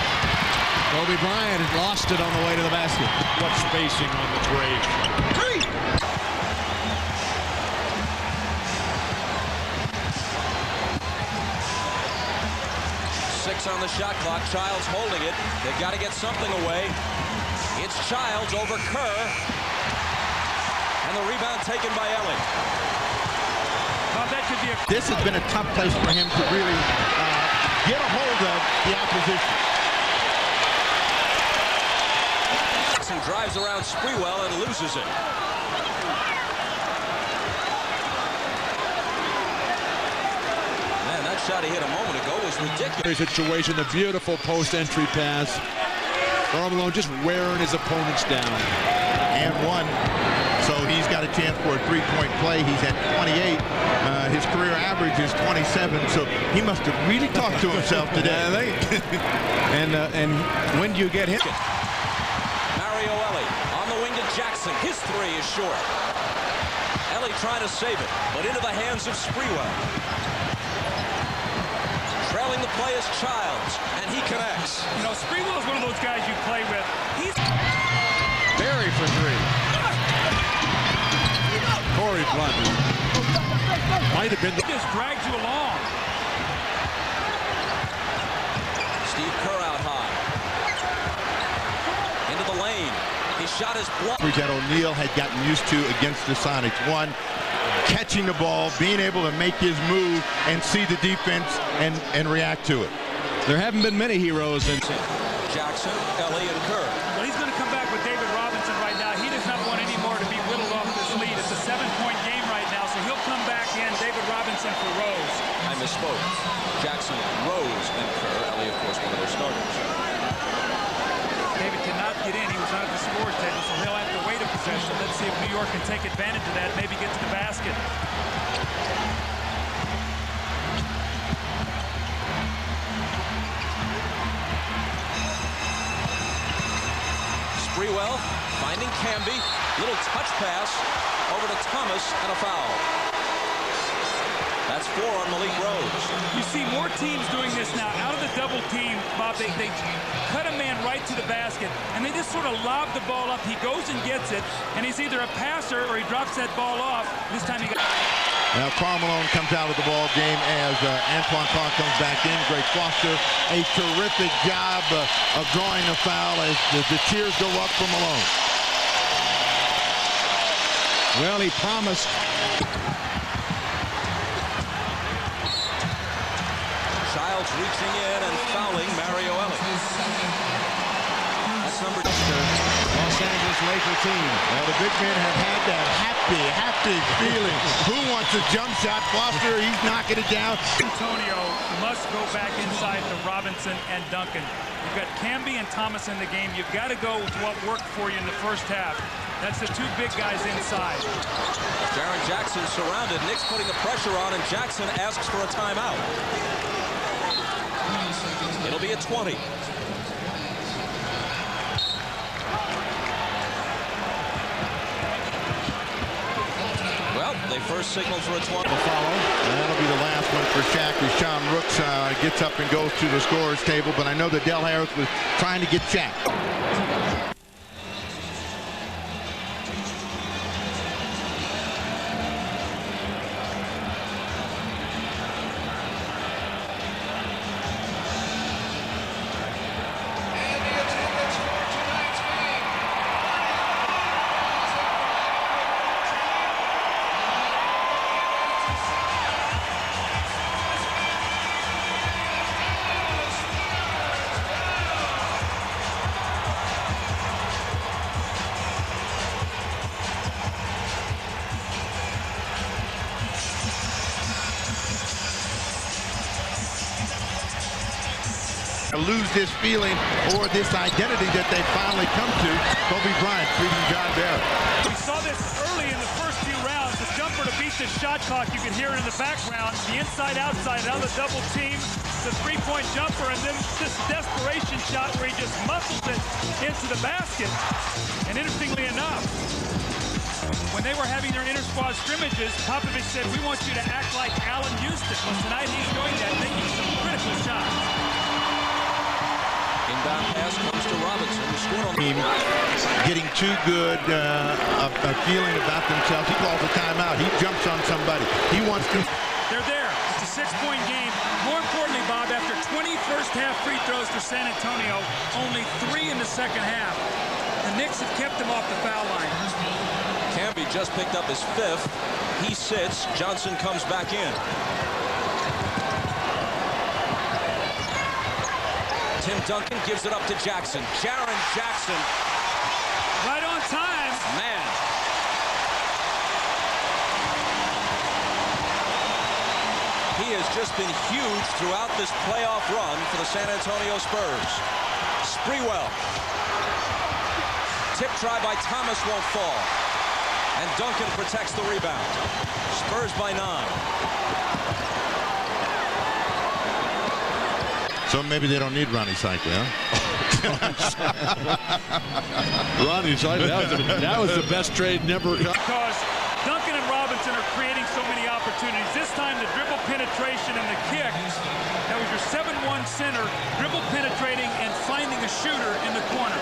Kobe Bryant lost it on the way to the basket. What spacing on the break. 6 on the shot clock. Childs holding it. They've got to get something away. It's Childs over Kerr. And the rebound taken by Ellie. Well, that could be This has been a tough place for him to really get a hold of the opposition. Jackson drives around Sprewell and loses it. Man, that shot he hit a moment ago was ridiculous. Situation, the beautiful post-entry pass. Karl Malone just wearing his opponents down. And one. So he's got a chance for a three-point play. He's at 28. His career average is 27. So he must have really talked to himself today. And when do you get him? Mario Ellie on the wing to Jackson. His 3 is short. Ellie trying to save it, but into the hands of Sprewell. Trailing the play is Childs, and he connects. You know, Sprewell is one of those guys you play with. He's Barry for 3. Corey Blunt might have been. He just drags you along. Steve Kerr out high. Into the lane. He shot his block. That O'Neal had gotten used to against the Sonics. One, catching the ball, being able to make his move and see the defense and react to it. There haven't been many heroes in Jackson, Ellie, and Kerr. Well, he's going to come back with David Robinson right now. He does not want any more to be whittled off this lead. It's a 7-point game right now, so he'll come back in. David Robinson for Rose. I misspoke. Jackson, Rose, and Kerr. Ellie, of course, one of their starters. David cannot get in. He was on the scorer's table, so he'll have to wait a possession. Let's see if New York can take advantage of that, maybe get to the basket. Sprewell finding Camby. Little touch pass over to Thomas and a foul. That's 4 on Malik Rose. You see more teams doing this now. Out of the double team, Bob, they cut a man right to the basket, and they just sort of lob the ball up. He goes and gets it, and he's either a passer or he drops that ball off. This time he got... Now Karl Malone comes out of the ball game as Antoine Carr comes back in. Greg Foster, a terrific job of drawing a foul as the cheers go up for Malone. Well, he promised. Childs reaching in and fouling Mario Ellie. That's number 2. Los Angeles Laker team. Well, the big men have had that happy feeling. Who wants a jump shot? Foster, he's knocking it down. Antonio must go back inside to Robinson and Duncan. You've got Camby and Thomas in the game. You've got to go with what worked for you in the first half. That's the 2 big guys inside. Jaren Jackson surrounded. Nick's putting the pressure on, and Jackson asks for a timeout. It'll be a 20. Well, they first signaled for a 20. That'll be the last one for Shaq as Sean Rooks gets up and goes to the scorer's table. But I know that Del Harris was trying to get Shaq. lose this feeling or this identity that they finally come to. Kobe Bryant treating John Barrett. We saw this early in the first few rounds. The jumper to beat the shot clock. You can hear it in the background. The inside-outside, now the double team, the three-point jumper, and then this desperation shot where he just muscles it into the basket. And interestingly enough, when they were having their inter-squad scrimmages, Popovich said, we want you to act like Allen Houston. Well, tonight he's doing that, making some critical shots. Inbound pass comes to Robinson, who scored on the team getting too good a feeling about themselves. He calls a timeout. He jumps on somebody. He wants to. They're there. It's a 6-point game. More importantly, Bob, after 20 first-half free throws for San Antonio, only 3 in the second half. The Knicks have kept them off the foul line. Camby just picked up his 5th. He sits. Johnson comes back in. Tim Duncan gives it up to Jackson. Jaren Jackson. Right on time. Man. He has just been huge throughout this playoff run for the San Antonio Spurs. Sprewell. Tip try by Thomas won't fall. And Duncan protects the rebound. Spurs by 9. So maybe they don't need Ronnie Cycli, huh? Ronnie Cycli, that was the best trade never. Because Duncan and Robinson are creating so many opportunities. This time the dribble penetration and the kick. That was your 7-1 center, dribble penetrating and finding a shooter in the corner.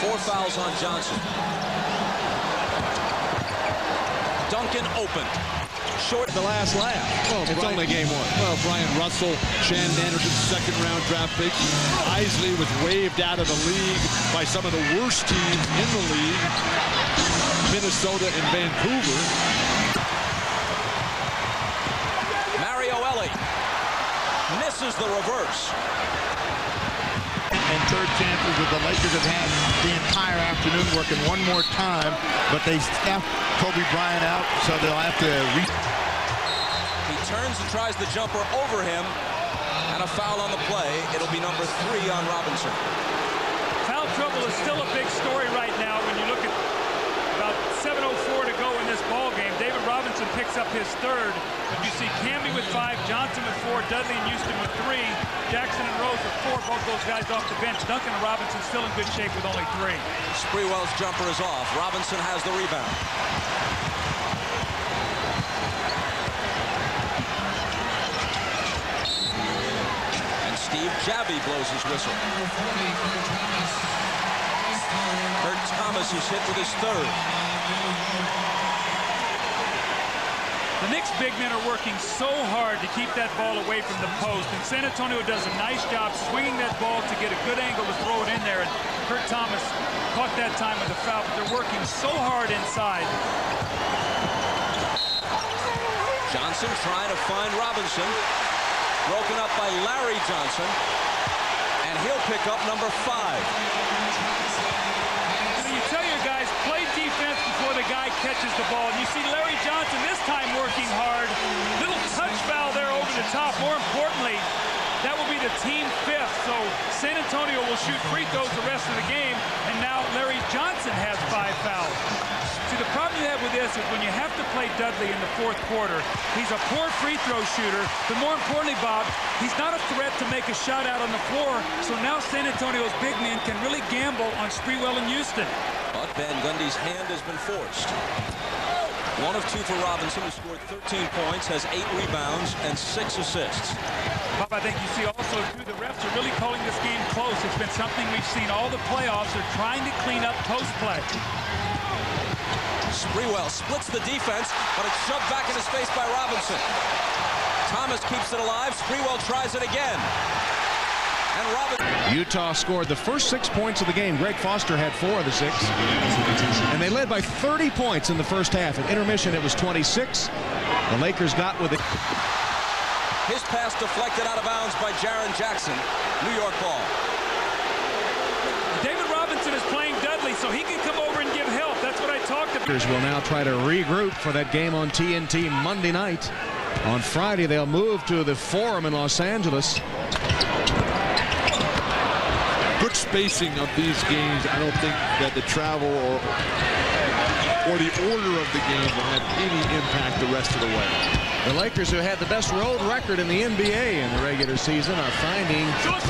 4 fouls on Johnson. Duncan open. Short the last laugh. Well, it's only game 1. Well, Brian Russell, Shannon Anderson's second-round draft pick. Isley was waved out of the league by some of the worst teams in the league, Minnesota and Vancouver. Mario Elie misses the reverse. And third chances that the Lakers have had the entire afternoon, working one more time, but they stuffed Kobe Bryant out, so they'll have to He turns and tries the jumper over him, and a foul on the play. It'll be number 3 on Robinson. Foul trouble is still a big story right now when you look at about 7:04 to go in this ball game. David Robinson picks up his 3rd, but you see Camby with 5, Johnson with 4, Dudley and Houston with 3, Jackson and Rose with 4, both those guys off the bench. Duncan and Robinson still in good shape with only 3. Sprewell's jumper is off. Robinson has the rebound. And Steve Javy blows his whistle. Kurt Thomas is hit with his 3rd. The Knicks big men are working so hard to keep that ball away from the post, and San Antonio does a nice job swinging that ball to get a good angle to throw it in there, and Kurt Thomas caught that time with the foul, but they're working so hard inside. Johnson trying to find Robinson. Broken up by Larry Johnson, and he'll pick up number 5. So you tell your guys, play defense before the guy catches the ball. And you see Larry Johnson this time working hard. Little touch foul there over the top. More importantly, that will be the team 5th. So San Antonio will shoot free throws the rest of the game. And now Larry Johnson has 5 fouls. See, the problem you have with this is when you have to play Dudley in the 4th quarter, he's a poor free throw shooter. But more importantly, Bob, he's not a threat to make a shot out on the floor. So now San Antonio's big men can really gamble on Sprewell and Houston. But Van Gundy's hand has been forced. 1 of 2 for Robinson, who scored 13 points, has 8 rebounds and 6 assists. Bob, I think you see also, too, the refs are really calling this game close. It's been something we've seen all the playoffs. They're trying to clean up post play. Sprewell splits the defense, but it's shoved back in his face by Robinson. Thomas keeps it alive. Sprewell tries it again. And Robinson. Utah scored the first 6 points of the game. Greg Foster had 4 of the 6. And they led by 30 points in the first half. At intermission, it was 26. The Lakers got with it. His pass deflected out of bounds by Jaren Jackson. New York ball. David Robinson is playing Dudley, so he can come over and give help. That's what I talked about. Lakers will now try to regroup for that game on TNT Monday night. On Friday, they'll move to the Forum in Los Angeles. spacing of these games, I don't think that the travel or the order of the game will have any impact the rest of the way. The Lakers, who had the best road record in the NBA in the regular season, are finding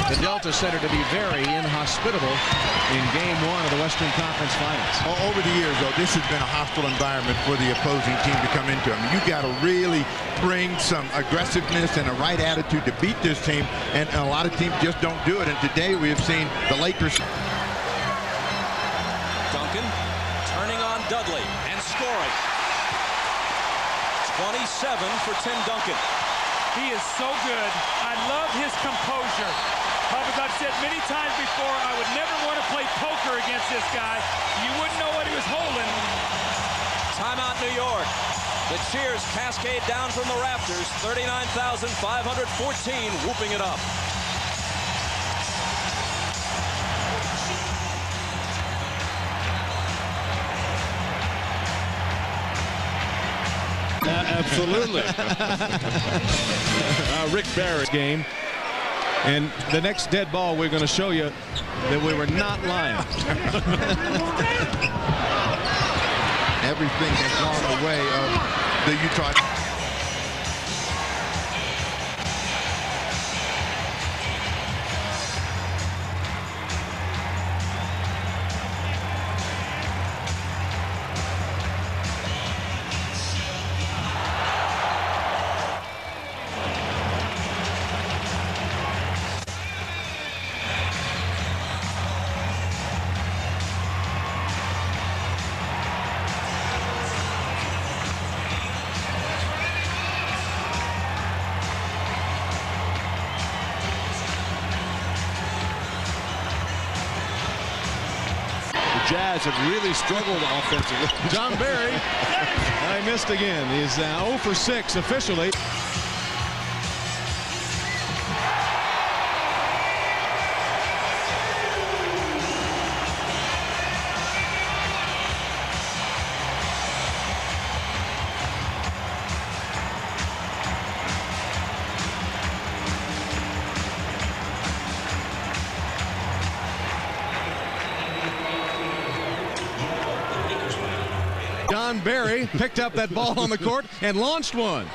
the Delta Center to be very inhospitable in Game 1 of the Western Conference Finals. Over the years, though, this has been a hostile environment for the opposing team to come into. I mean, you got to really bring some aggressiveness and a right attitude to beat this team, and a lot of teams just don't do it. And today we have seen the Lakers. Duncan turning on Dudley and scoring. 27 for Tim Duncan. He is so good. I love his composure. As I've said many times before, I would never want to play poker against this guy. You wouldn't know what he was holding. Timeout, New York. The cheers cascade down from the rafters. 39,514 whooping it up. Absolutely. Rick Barrett's game. And the next dead ball, we're going to show you that we were not lying. Everything has gone the way of the Utah. Jazz have really struggled offensively. John Barry, I missed again. He's 0 for 6 officially. John Barry picked up that ball on the court and launched one.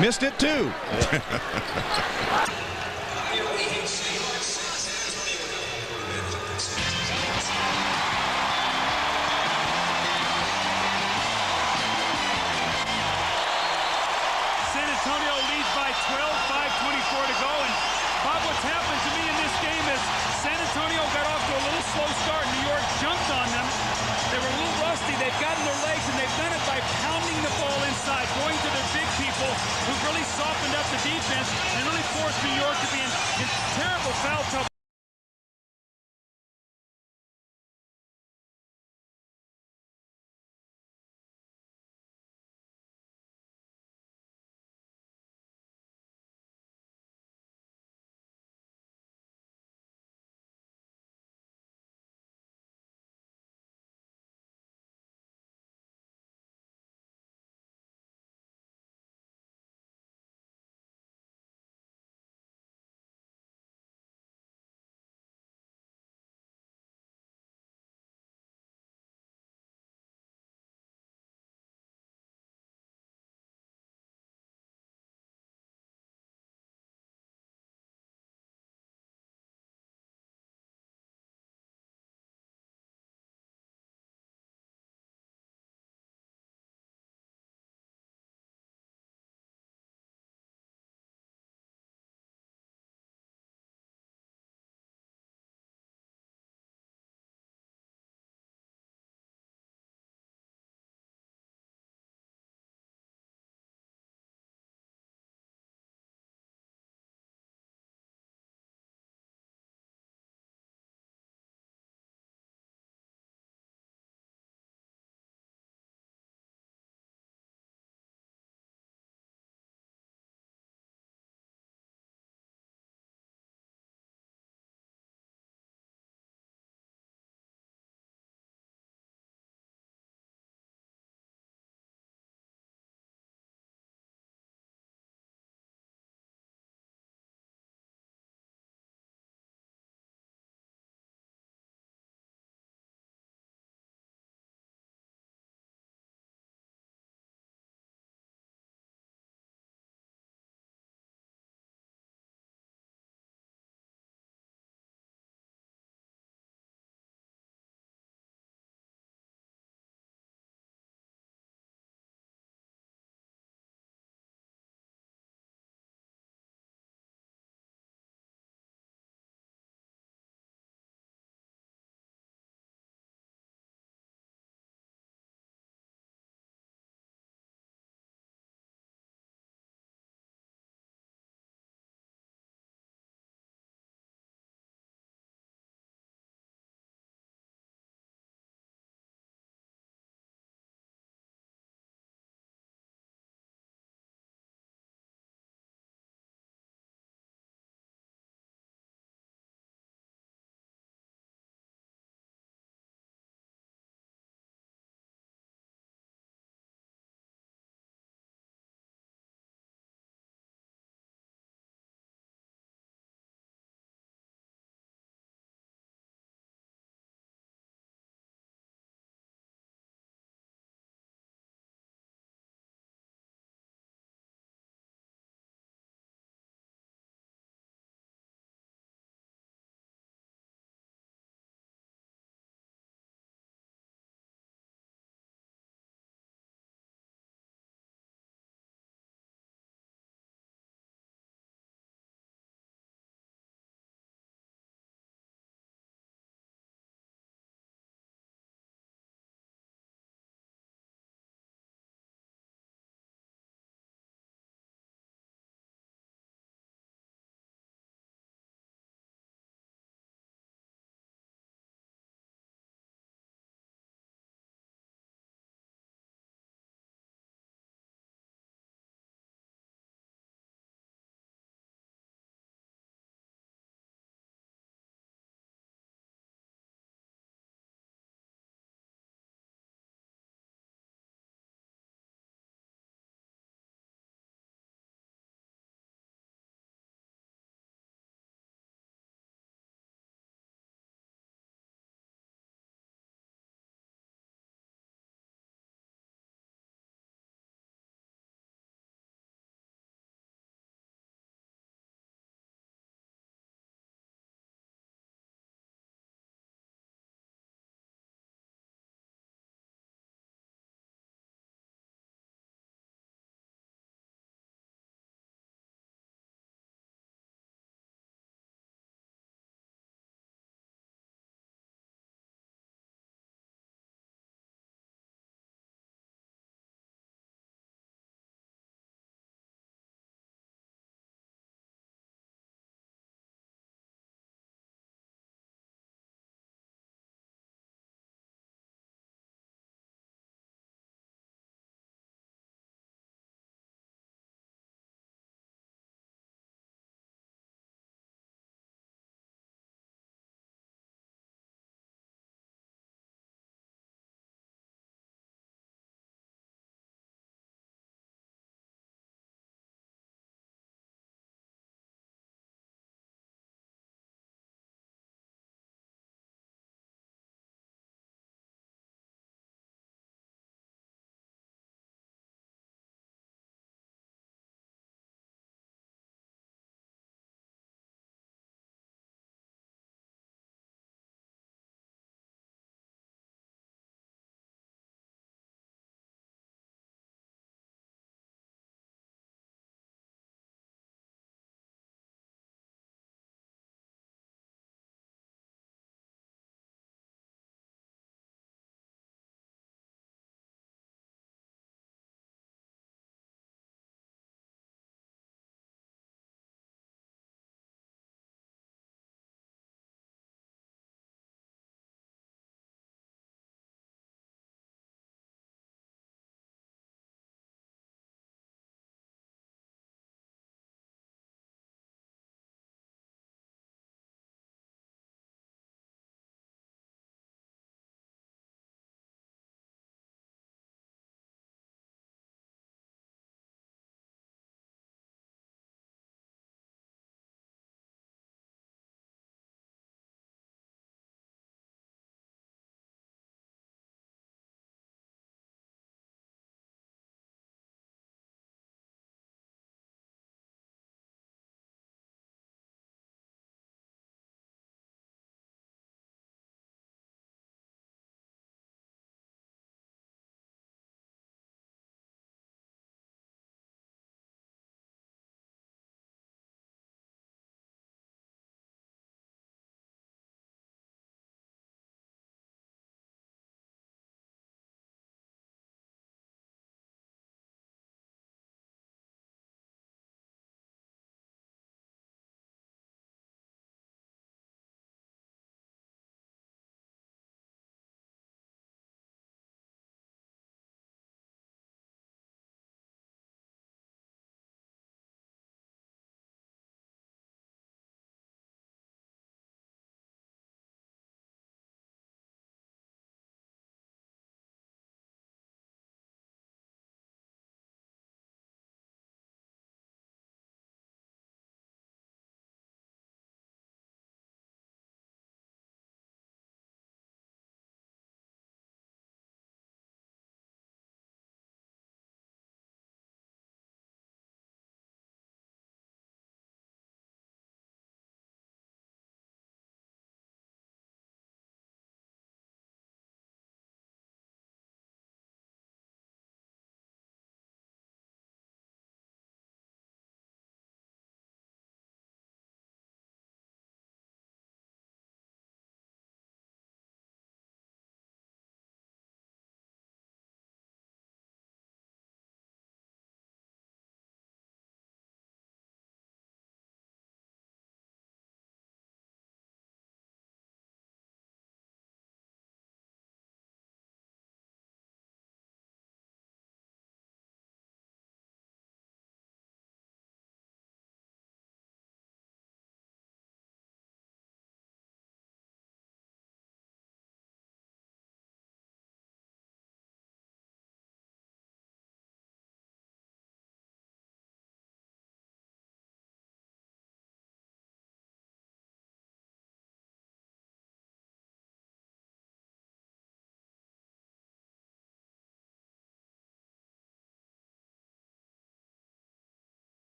Missed it too. San Antonio leads by 12, 5:24 to go. And Bob, what's happened to me in this game is San Antonio got off to a little slow start. New York jumped on them. They were a little rusty. They've gotten their legs, and they've done it by pounding the ball inside, going to their big people who've really softened up the defense and really forced New York to be in terrible foul trouble.